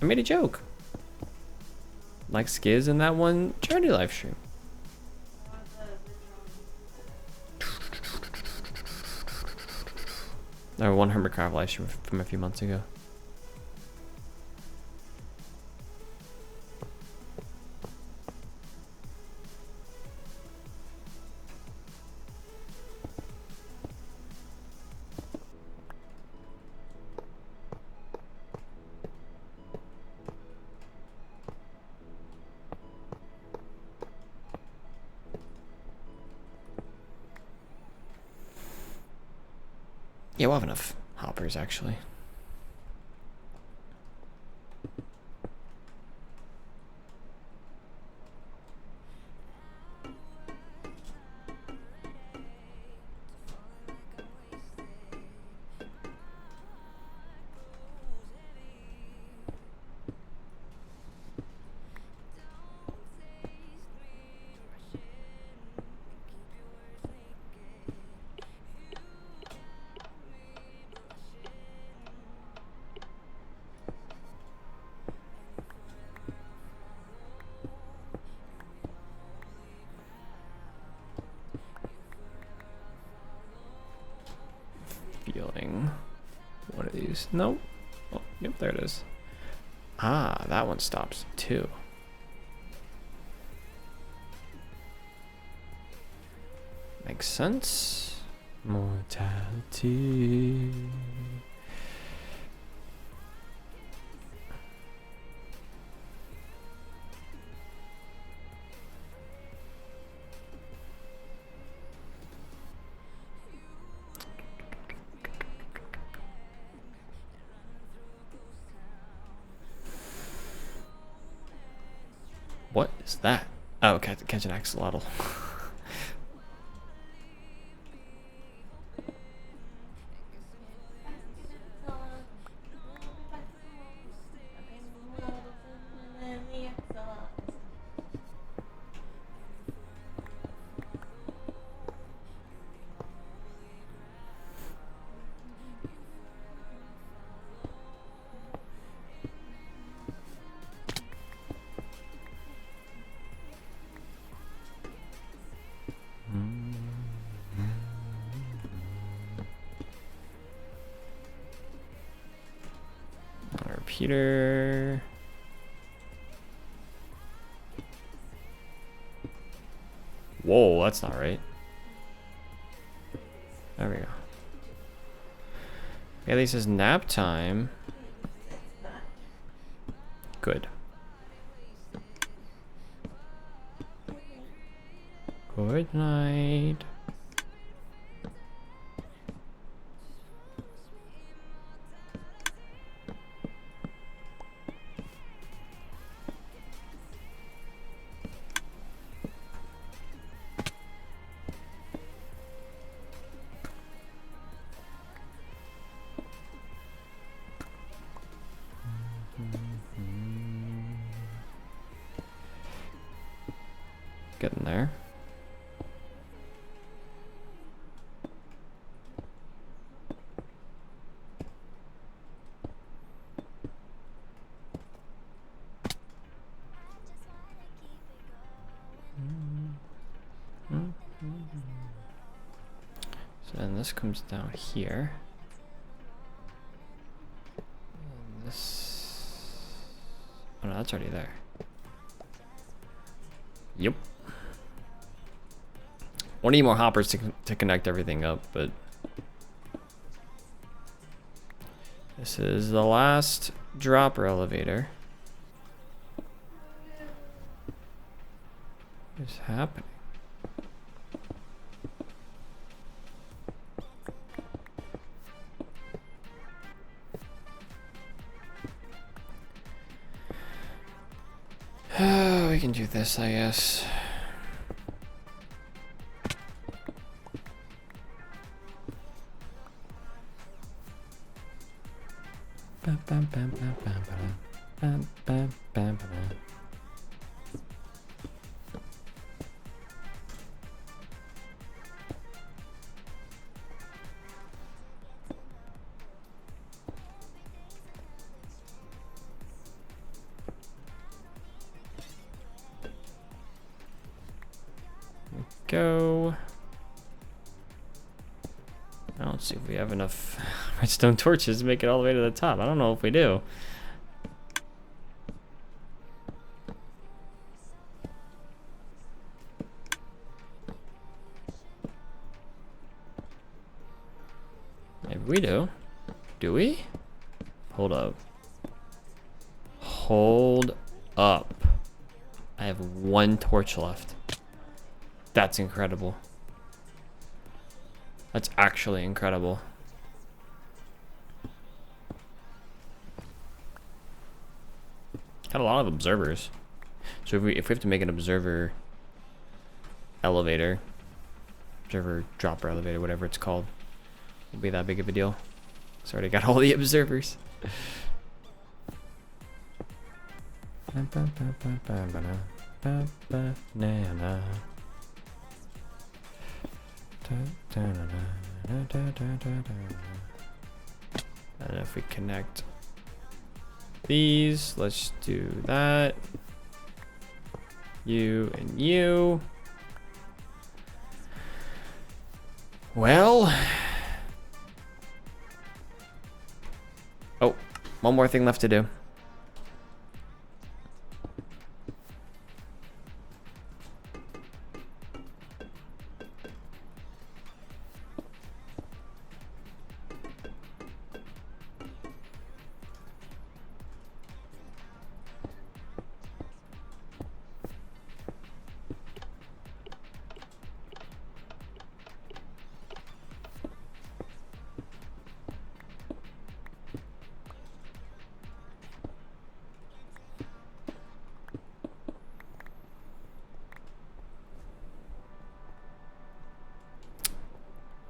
Speaker 1: I made a joke. Like Skiz in that one charity live stream. Or one Hermitcraft live stream from a few months ago. Yeah, we'll have enough hoppers actually. these? No. Oh, yep, there it is. Ah, that one stops too. Makes sense. Mortality. What is that? Oh, catch an axolotl. Repeater. Whoa, that's not right. There we go. At least it's nap time. Good. Good night. Getting there. So then this comes down here. And this. Oh no, that's already there. Yep. I need more hoppers to connect everything up, but this is the last dropper elevator. What is happening? Oh, we can do this, I guess. Go. Now let's see if we have enough redstone torches to make it all the way to the top. I don't know if we do. Maybe we do. Do we? Hold up. Hold up. I have one torch left. That's incredible. That's actually incredible. Got a lot of observers. So if we have to make an observer elevator, observer dropper elevator, whatever it's called, it'll be that big of a deal. It's already got all the observers. And if we connect these, let's do that. You and you. Well, One more thing left to do.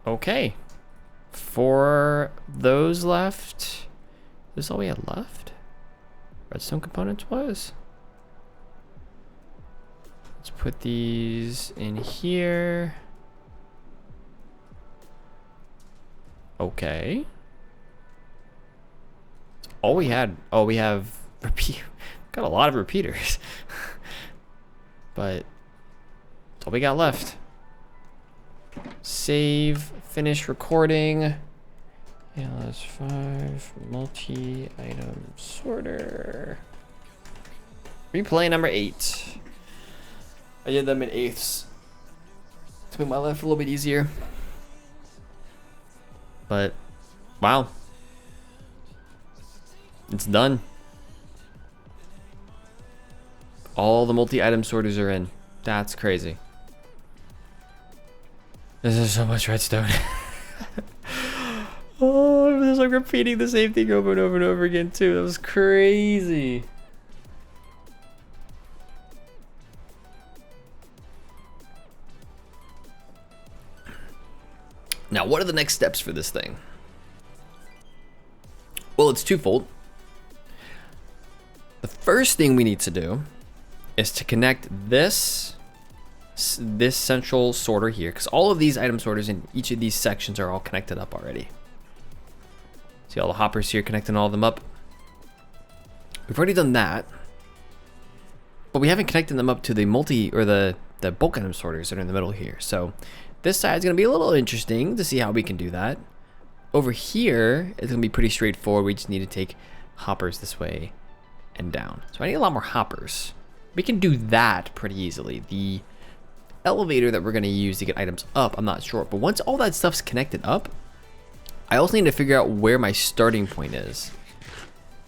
Speaker 1: Okay, for those left, this is all we had left? Redstone components was? Let's put these in here. Okay. All we had, oh, we have repeat, got a lot of repeaters. But that's all we got left. Save, finish recording. LS5 multi-item sorter. Replay number 8. I did them in 8ths to make my life a little bit easier. But wow, it's done. All the multi-item sorters are in. That's crazy. This is so much redstone. Oh, it was like repeating the same thing over and over and over again too. That was crazy. Now, what are the next steps for this thing? Well, it's twofold. The first thing we need to do is to connect this central sorter here, because all of these item sorters in each of these sections are all connected up already. See all the hoppers here connecting all of them up? We've already done that, but we haven't connected them up to the the bulk item sorters that are in the middle here. So this side is going to be a little interesting to see how we can do that. Over here, it's going to be pretty straightforward. We just need to take hoppers this way and down. So I need a lot more hoppers. We can do that pretty easily. The elevator that we're going to use to get items up, I'm not sure. But once all that stuff's connected up, I also need to figure out where my starting point is.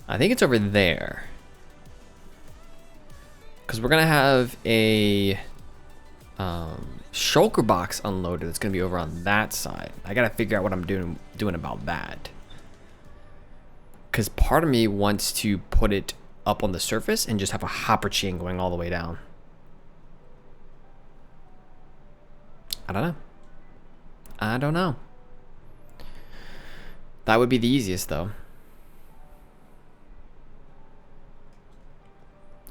Speaker 1: I think it's over there. Because we're going to have a shulker box unloaded that's going to be over on that side. I got to figure out what I'm doing about that. Because part of me wants to put it up on the surface and just have a hopper chain going all the way down. I don't know. I don't know. That would be the easiest though.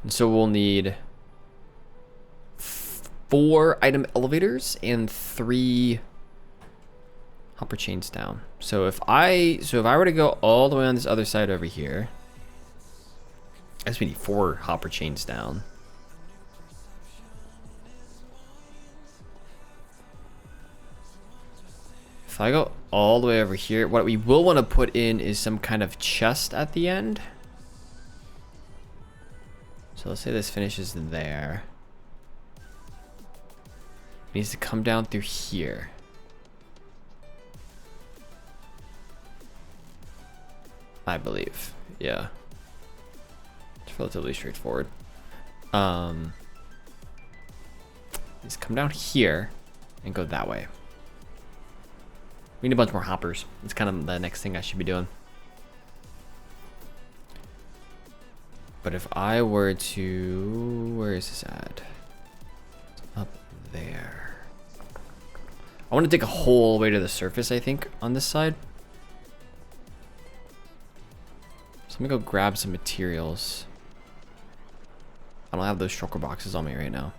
Speaker 1: And so we'll need 4 item elevators and 3 hopper chains down. So if I were to go all the way on this other side over here, I guess we need 4 hopper chains down. If I go all the way over here, what we will want to put in is some kind of chest at the end. So let's say this finishes there. It needs to come down through here. I believe, yeah. It's relatively straightforward. Just come down here and go that way. We need a bunch more hoppers. It's kind of the next thing I should be doing. But if I were to, where is this at? It's up there. I want to dig a hole all the way to the surface, I think, on this side. So let me go grab some materials. I don't have those shulker boxes on me right now.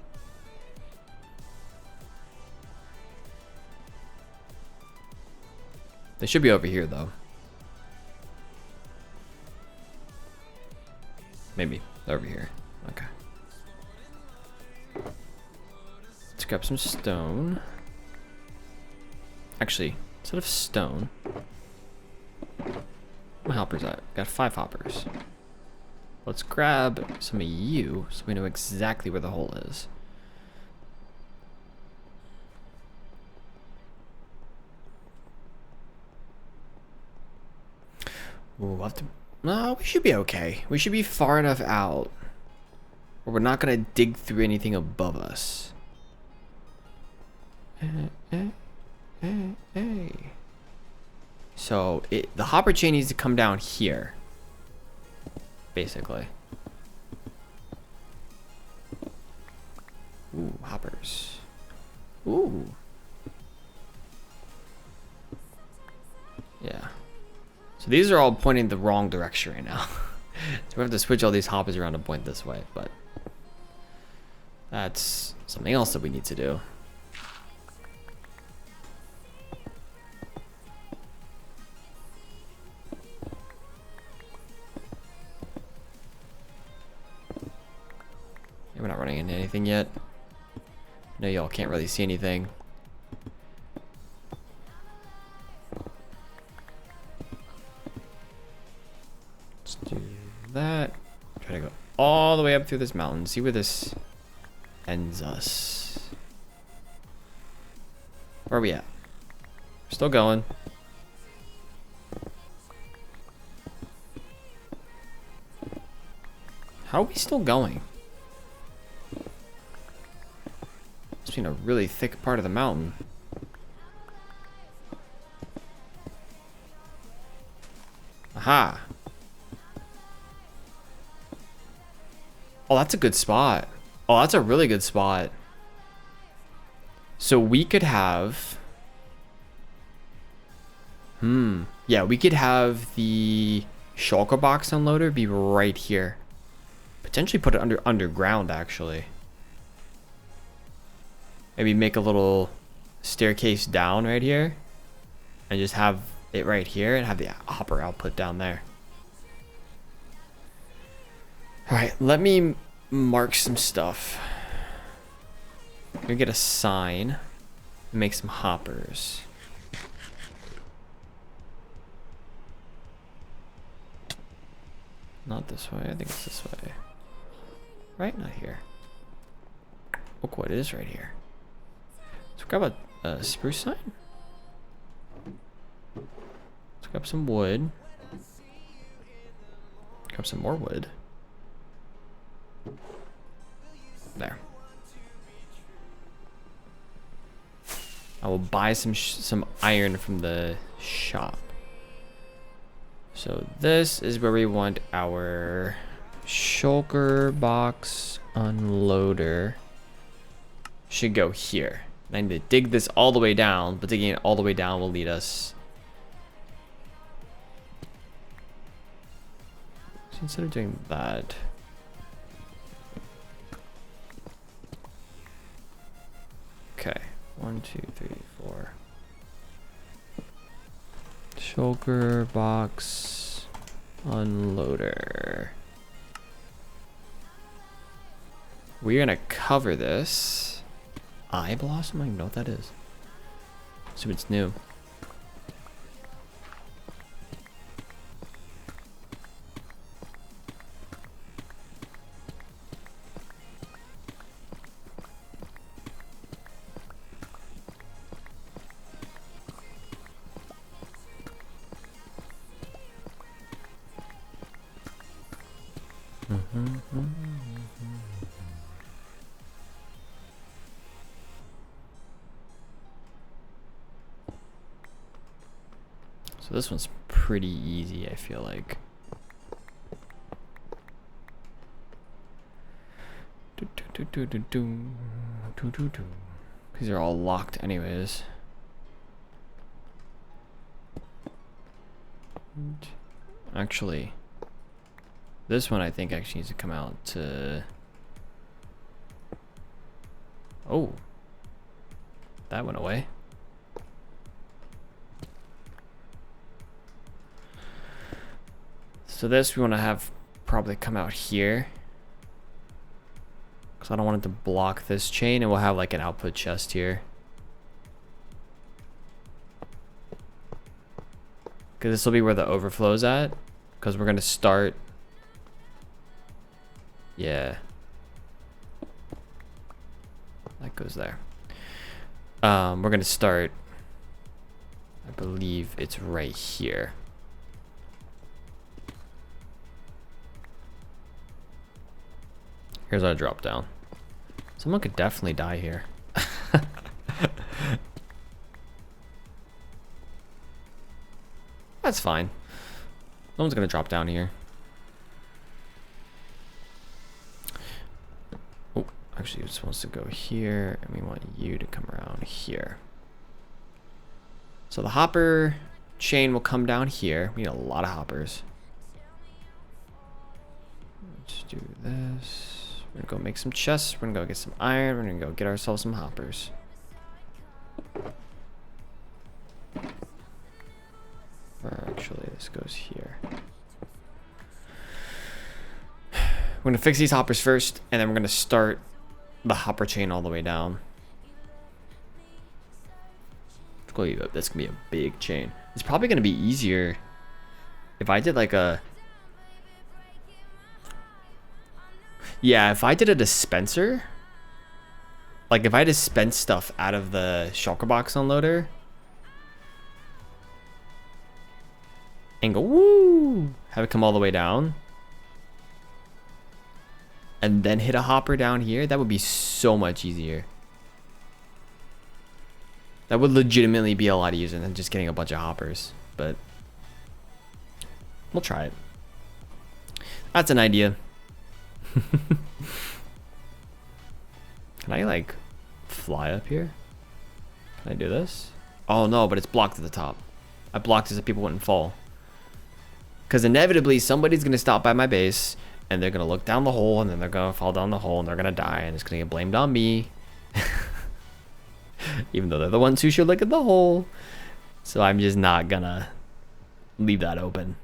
Speaker 1: They should be over here though. Maybe they're over here. Okay. Let's grab some stone. Actually, instead of stone, My hoppers at? Got 5 hoppers. Let's grab some of you so we know exactly where the hole is. Ooh, we'll have to... No, we should be okay. We should be far enough out where we're not gonna dig through anything above us. Hey. So the hopper chain needs to come down here, basically. Ooh, hoppers. Ooh. Yeah. So these are all pointing the wrong direction right now. So we have to switch all these hoppers around to point this way, but that's something else that we need to do. Yeah, we're not running into anything yet. No, y'all can't really see anything. Let's do that. Try to go all the way up through this mountain. See where this ends us. Where are we at? Still going. How are we still going? It's been a really thick part of the mountain. Aha. Oh, that's a good spot. Oh, that's a really good spot. So we could have... Yeah, we could have the shulker box unloader be right here. Potentially put it underground, actually. Maybe make a little staircase down right here. And just have it right here and have the hopper output down there. Alright, let me mark some stuff. I'm gonna get a sign and make some hoppers. Not this way, I think it's this way. Right, not here. Look what it is right here. Let's grab a spruce sign. Let's grab some wood. Grab some more wood. There. I will buy some iron from the shop. So this is where we want our shulker box unloader. Should go here. I need to dig this all the way down, but digging it all the way down will lead us. So instead of doing that, okay, 1, 2, 3, 4. Shulker box unloader. We're gonna cover this. Eye blossom? I don't even know what that is. Assume it's new. So this one's pretty easy, I feel like. These are all locked anyways. Actually, this one I think actually needs to come out to... Oh, that went away. So this we want to have probably come out here, because I don't want it to block this chain, and we'll have like an output chest here. Because this will be where the overflow's at. Because we're going to start. Yeah. That goes there. We're going to start. I believe it's right here. Here's our drop down. Someone could definitely die here. That's fine. No one's gonna drop down here. Oh, actually, it's supposed to go here, and we want you to come around here. So the hopper chain will come down here. We need a lot of hoppers. Let's do this. We're gonna go make some chests. We're gonna go get some iron. We're gonna go get ourselves some hoppers. Or actually, this goes here. We're gonna fix these hoppers first, and then we're gonna start the hopper chain all the way down. That's gonna be a big chain. It's probably gonna be easier if I did like a. Yeah, if I did a dispenser, like if I dispense stuff out of the shulker box unloader and go woo, have it come all the way down, and then hit a hopper down here, that would be so much easier. That would legitimately be a lot easier than just getting a bunch of hoppers, but we'll try it. That's an idea. Can I like fly up here? Can I do this? Oh no, but it's blocked at the top. I blocked it so people wouldn't fall. Because inevitably somebody's gonna stop by my base and they're gonna look down the hole and then they're gonna fall down the hole and they're gonna die and it's gonna get blamed on me. Even though they're the ones who should look at the hole. So I'm just not gonna leave that open.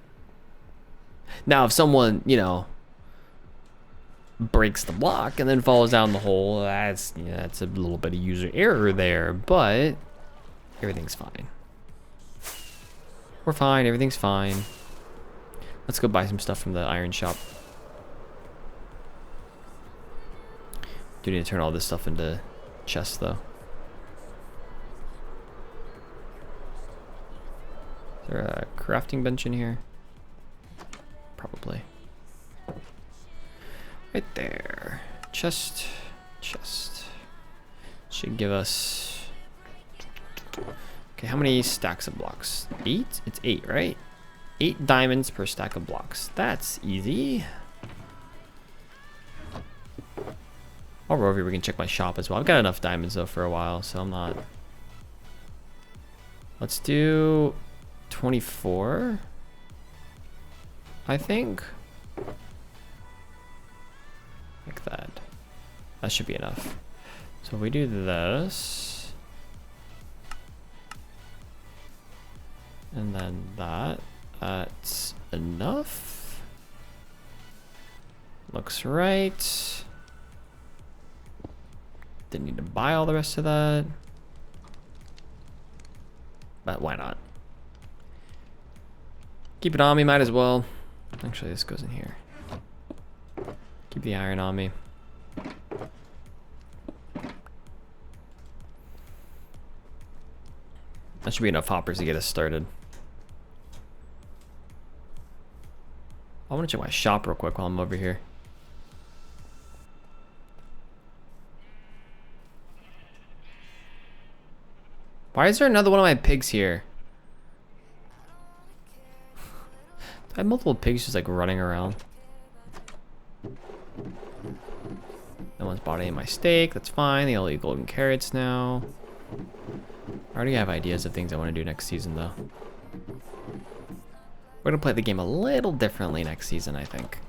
Speaker 1: Now if someone, you know, breaks the block and then falls down the hole, that's, you know, that's a little bit of user error there, but everything's fine. We're fine, everything's fine. Let's go buy some stuff from the iron shop. Do need to turn all this stuff into chests though. Is there a crafting bench in here? Probably. Right there. Chest. Should give us... Okay, how many stacks of blocks? 8? It's 8, right? 8 diamonds per stack of blocks. That's easy. While we're over here, we can check my shop as well. I've got enough diamonds though for a while, so I'm not... Let's do 24, I think. Like that. That should be enough. So if we do this, and then that, that's enough. Looks right. Didn't need to buy all the rest of that, but why not? Keep it on me, might as well. Actually, this goes in here. Keep the iron on me. That should be enough hoppers to get us started. I want to check my shop real quick while I'm over here. Why is there another one of my pigs here? I have multiple pigs just like running around. No one's bought any of my steak. That's fine. They all eat golden carrots now. I already have ideas of things I want to do next season, though. We're going to play the game a little differently next season, I think.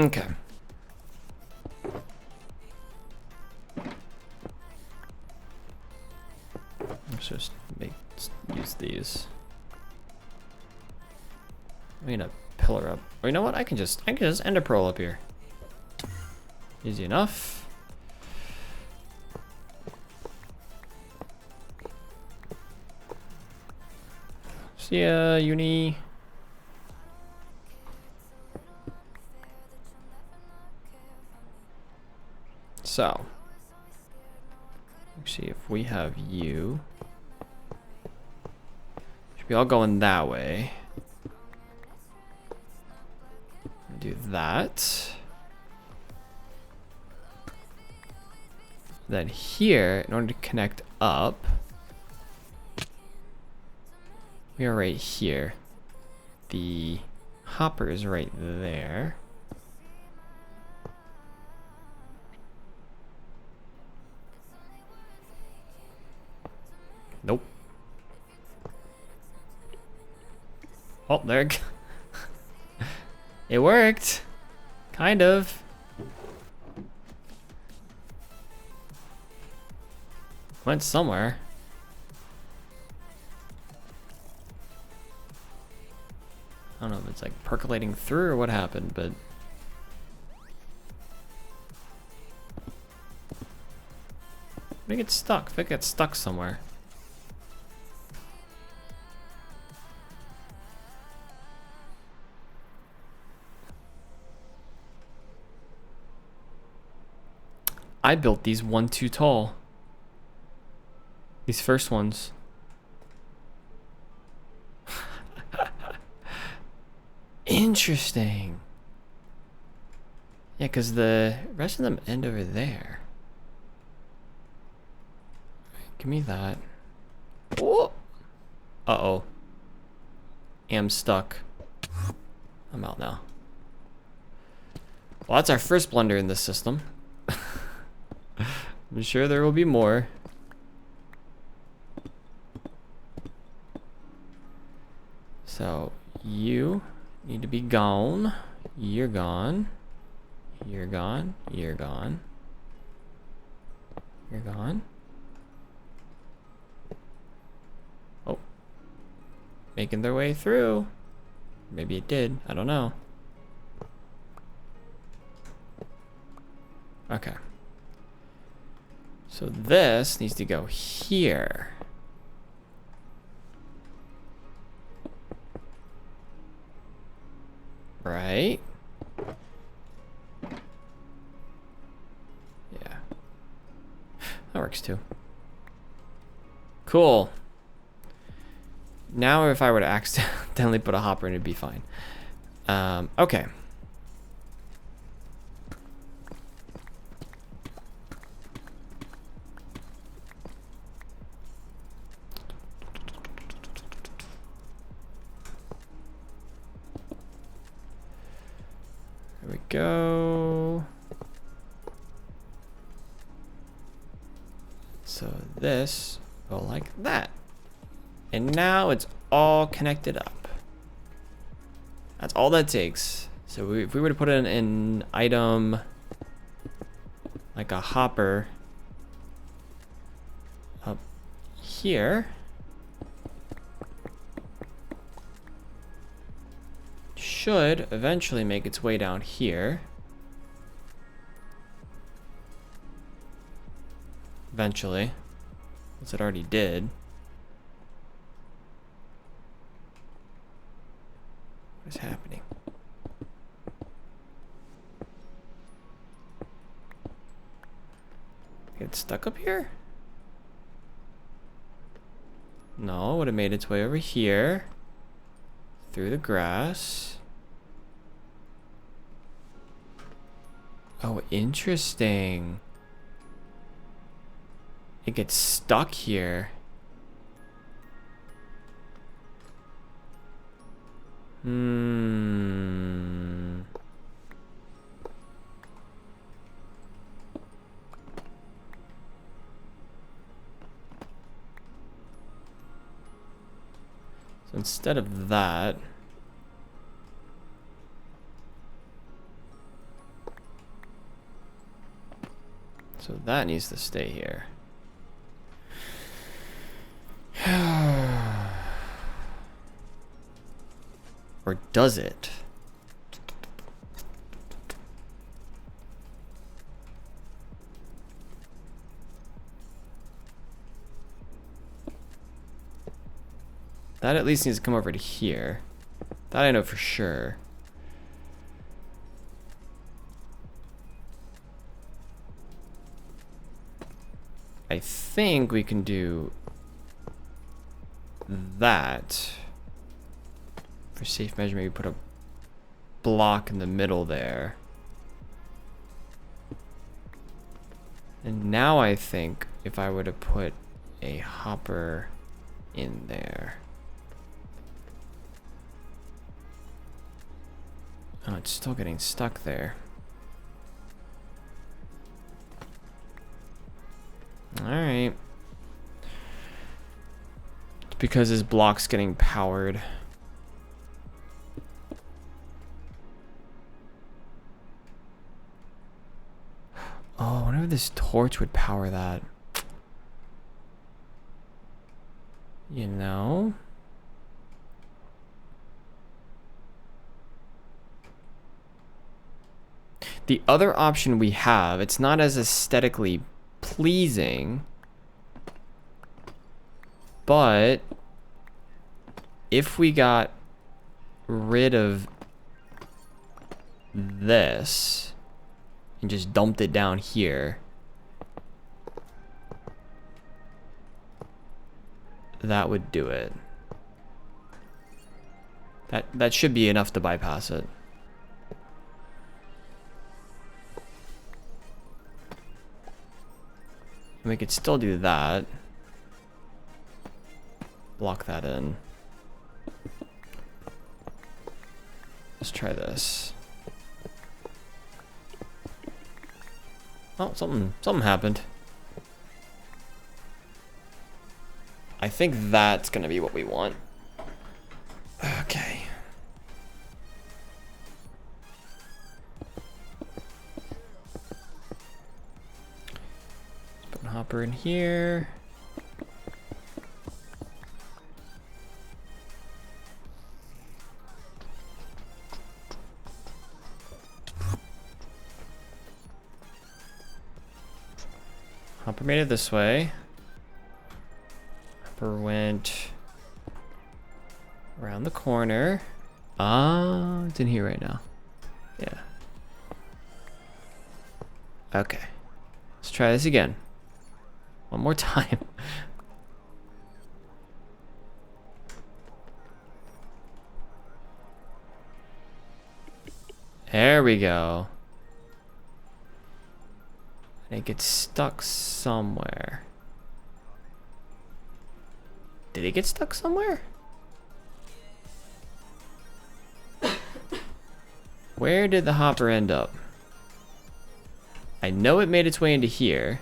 Speaker 1: Okay. Let's just use these. I'm gonna pillar up. Or you know what? I can just end a pearl up here. Easy enough. See ya, uni. So, let's see if we have you. Should be all going that way. Do that. Then here, in order to connect up, we are right here. The hopper is right there. Nope. Oh, there. It worked. Kind of. Went somewhere. I don't know if it's like percolating through or what happened, but I think it's stuck. I think it's stuck somewhere. I built these 1 too tall. These first ones. Interesting. Yeah, because the rest of them end over there. Give me that. Oh! Uh-oh. Am stuck. I'm out now. Well, that's our first blunder in this system. I'm sure there will be more. So, you need to be gone. You're gone. You're gone. You're gone. You're gone. Oh. Making their way through. Maybe it did. I don't know. Okay. So this needs to go here. Right? Yeah. That works too. Cool. Now if I were to accidentally put a hopper in, it'd be fine. Okay. There we go. So this go like that. And now it's all connected up. That's all that takes. So if we were to put in an item like a hopper up here, should eventually make its way down here. Eventually, as it already did. What is happening? Get stuck up here? No, it would have made its way over here. Through the grass. Oh, interesting. It gets stuck here. So instead of that, So that needs to stay here. Or does it? That at least needs to come over to here. That I know for sure. I think we can do that. For safe measure, maybe put a block in the middle there. And now I think if I were to put a hopper in there. Oh, it's still getting stuck there. Alright. It's because his block's getting powered. Oh, I wonder if this torch would power that. You know? The other option we have, it's not as aesthetically pleasing, but if we got rid of this and just dumped it down here, that would do it. That should be enough to bypass it. We could still do that. Block that in. Let's try this. Oh, something happened. I think that's gonna be what we want. Okay. Let's put a hopper in here. Hopper made it this way. Hopper went around the corner. Ah, it's in here right now. Yeah. Okay. Let's try this again. One more time. There we go. It gets stuck somewhere. Did it get stuck somewhere? Where did the hopper end up? I know it made its way into here.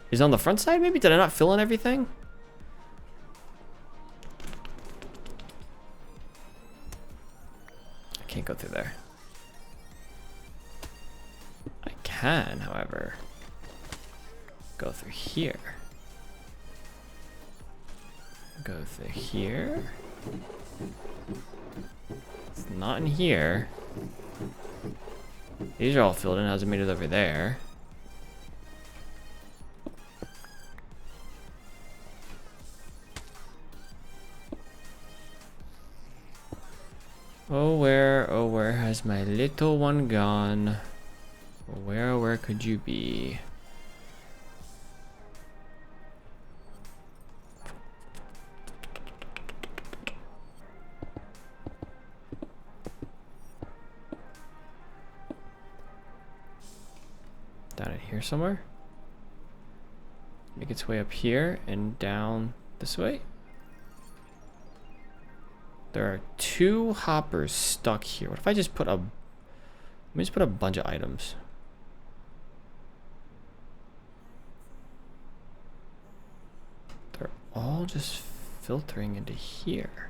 Speaker 1: Is it on the front side maybe? Did I not fill in everything? Can't go through there. I can, however, go through here. Go through here. It's not in here. These are all filled in. Hasn't made it over there. Oh, where has my little one gone? Where could you be? Down in here somewhere? Make its way up here and down this way. There are 2 hoppers stuck here. What if I just put a... Let me just put a bunch of items. They're all just filtering into here.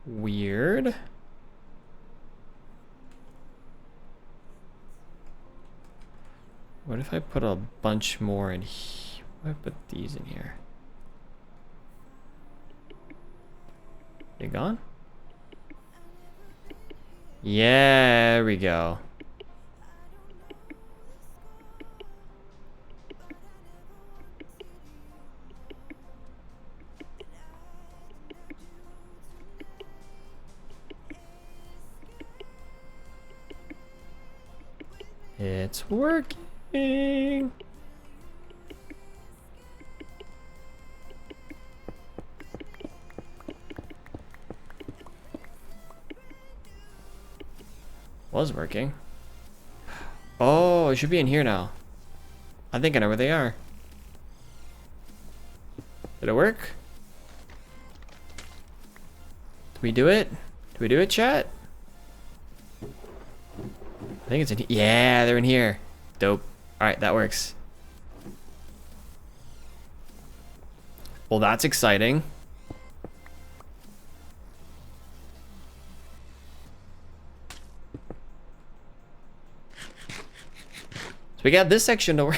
Speaker 1: Weird. What if I put a bunch more in here? What if I put these in here? They gone? Yeah, there we go. It's working. Was working. Oh, it should be in here now. I think I know where they are. Did it work? Did we do it? Did we do it, chat? I think it's in here. Yeah, they're in here. Dope. Alright, that works. Well, that's exciting. So we got this section to work.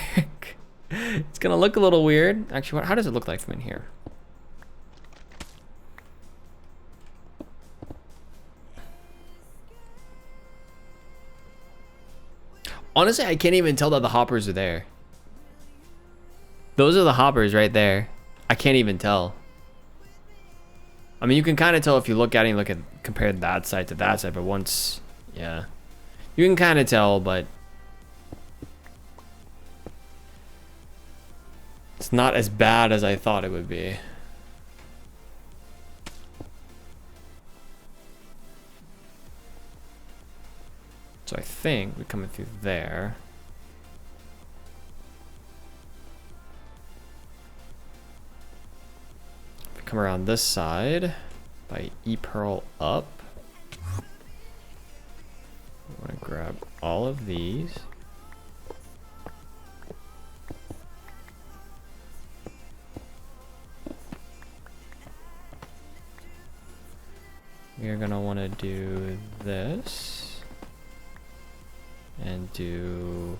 Speaker 1: It's gonna look a little weird. Actually, how does it look like from in here? Honestly, I can't even tell that the hoppers are there. Those are the hoppers right there. I can't even tell. I mean, you can kind of tell if you look at it and compare that side to that side, but once, yeah. You can kind of tell, but it's not as bad as I thought it would be. So I think we're coming through there. If we come around this side by E-Pearl up. I want to grab all of these. We are going to want to do this. And do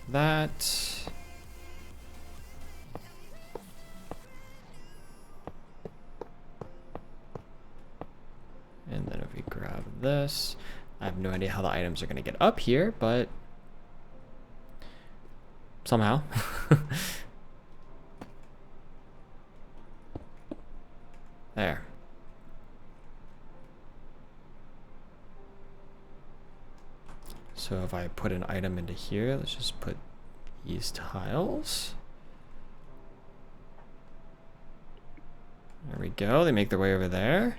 Speaker 1: that. And then if we grab this, I have no idea how the items are going to get up here, but somehow. There. So if I put an item into here, let's just put these tiles. There we go. They make their way over there.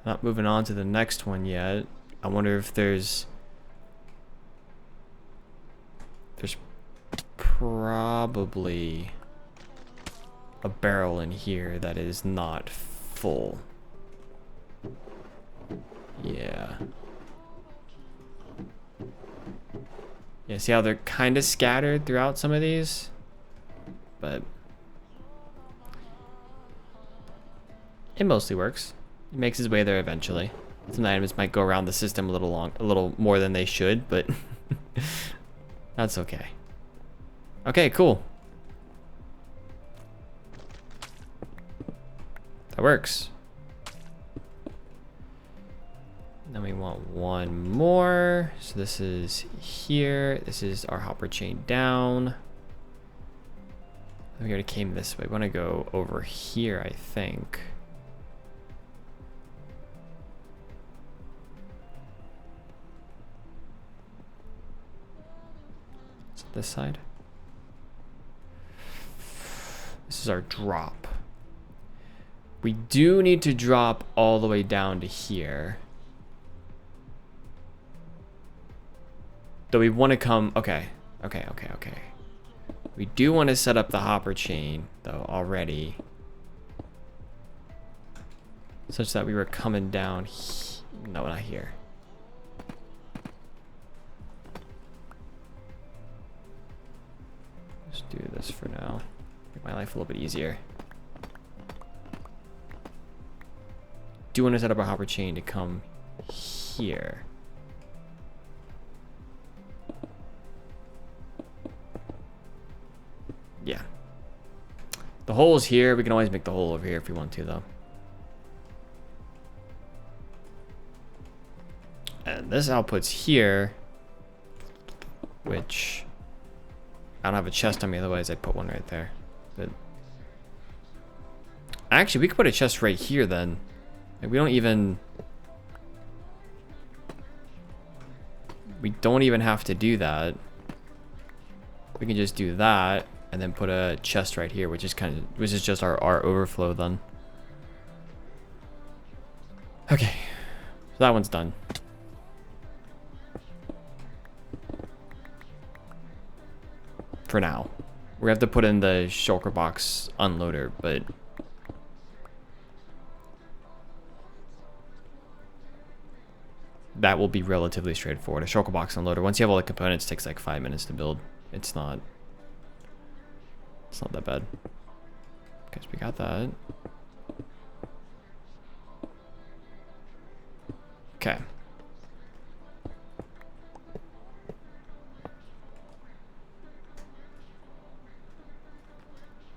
Speaker 1: Not moving on to the next one yet. I wonder if there's probably a barrel in here that is not full. Yeah. Yeah, see how they're kind of scattered throughout some of these? But it mostly works. It makes its way there eventually. Some items might go around the system a little more than they should, but that's okay. Okay, cool. That works. Then we want one more. So this is here. This is our hopper chain down. We already came this way. We want to go over here, I think. Is it this side? This is our drop. We do need to drop all the way down to here. Though we want to come, okay. We do want to set up the hopper chain though already. such that we were coming down. No, not here. Let's do this for now. Make my life a little bit easier. Do want to set up a hopper chain to come here. Yeah. The hole is here. We can always make the hole over here if we want to, though. And this output's here, which I don't have a chest on me, otherwise I'd put one right there. But actually, we could put a chest right here then. Like, we don't even have to do that. We can just do that and then put a chest right here, which is just our overflow then. Okay, so that one's done. For now. We have to put in the shulker box unloader, but that will be relatively straightforward. A shulker box unloader, once you have all the components, takes like 5 minutes to build. It's not that bad. Okay, so we got that. Okay.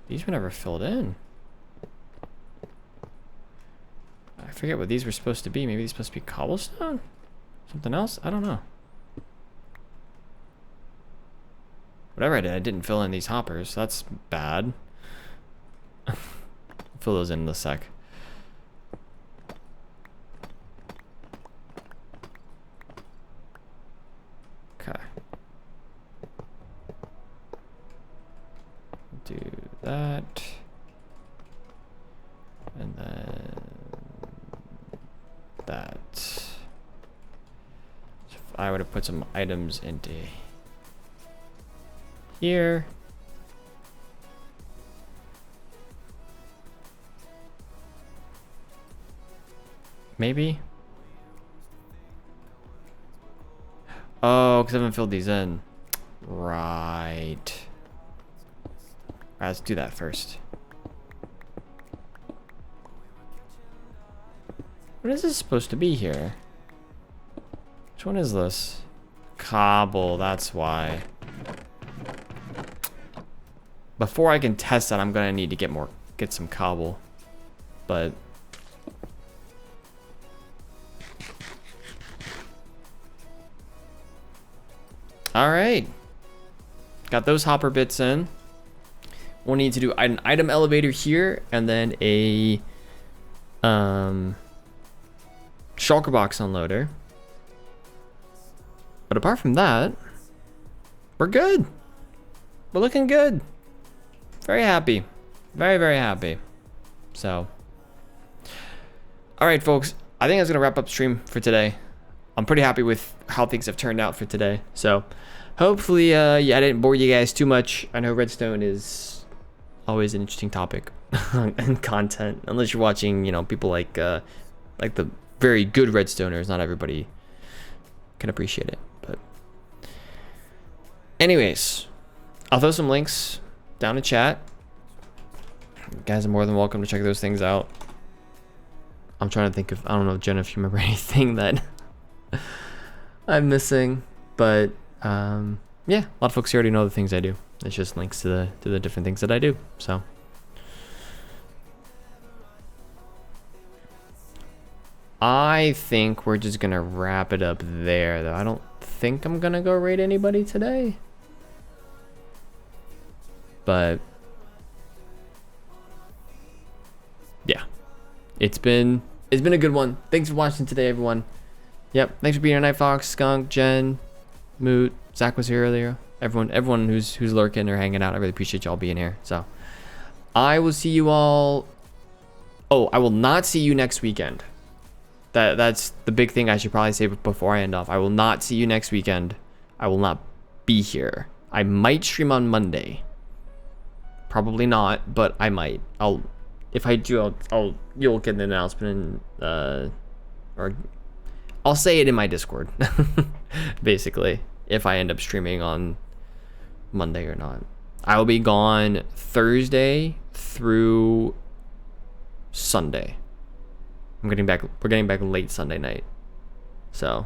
Speaker 1: These were never filled in. I forget what these were supposed to be. Maybe these supposed to be cobblestone? Something else? I don't know. Whatever I did, I didn't fill in these hoppers. That's bad. Fill those in a sec. Okay. Do that. And then that. So if I were to put some items into here. Maybe. Oh, because I haven't filled these in. Right. Alright, let's do that first. What is this supposed to be here? Which one is this? Cobble, that's why. Before I can test that, I'm gonna need to get some cobble. But alright. Got those hopper bits in. We'll need to do an item elevator here and then a shulker box unloader. But apart from that, we're good. We're looking good. Very happy. Very, very happy. So, all right, folks. I think that's going to wrap up stream for today. I'm pretty happy with how things have turned out for today. So, hopefully, yeah, I didn't bore you guys too much. I know redstone is always an interesting topic and content. Unless you're watching, you know, people like the very good redstoners. Not everybody can appreciate it. But anyways, I'll throw some links down in chat. You guys are more than welcome to check those things out. I'm trying to think of, I don't know, Jen, if you remember anything that I'm missing, but yeah, a lot of folks here already know the things I do. It's just links to the different things that I do. So I think we're just gonna wrap it up there, though. I don't think I'm gonna go raid anybody today. But yeah, it's been a good one. Thanks for watching today, everyone. Yep, thanks for being here, Night Fox, Skunk, Jen, Moot, Zach was here earlier. Everyone who's lurking or hanging out, I really appreciate y'all being here. So I will see you all. Oh, I will not see you next weekend. That's the big thing I should probably say before I end off. I will not see you next weekend. I will not be here. I might stream on Monday. Probably not, but I might. if I do, you'll get an announcement or I'll say it in my Discord, basically, if I end up streaming on Monday or not. I will be gone Thursday through Sunday. We're getting back late Sunday night. So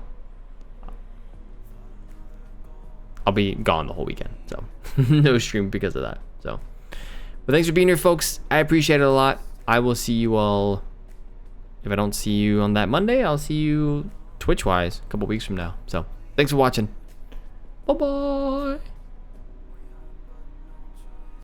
Speaker 1: I'll be gone the whole weekend. So no stream because of that. So, but thanks for being here, folks. I appreciate it a lot. I will see you all. If I don't see you on that Monday, I'll see you Twitch-wise a couple weeks from now. So thanks for watching. Bye-bye.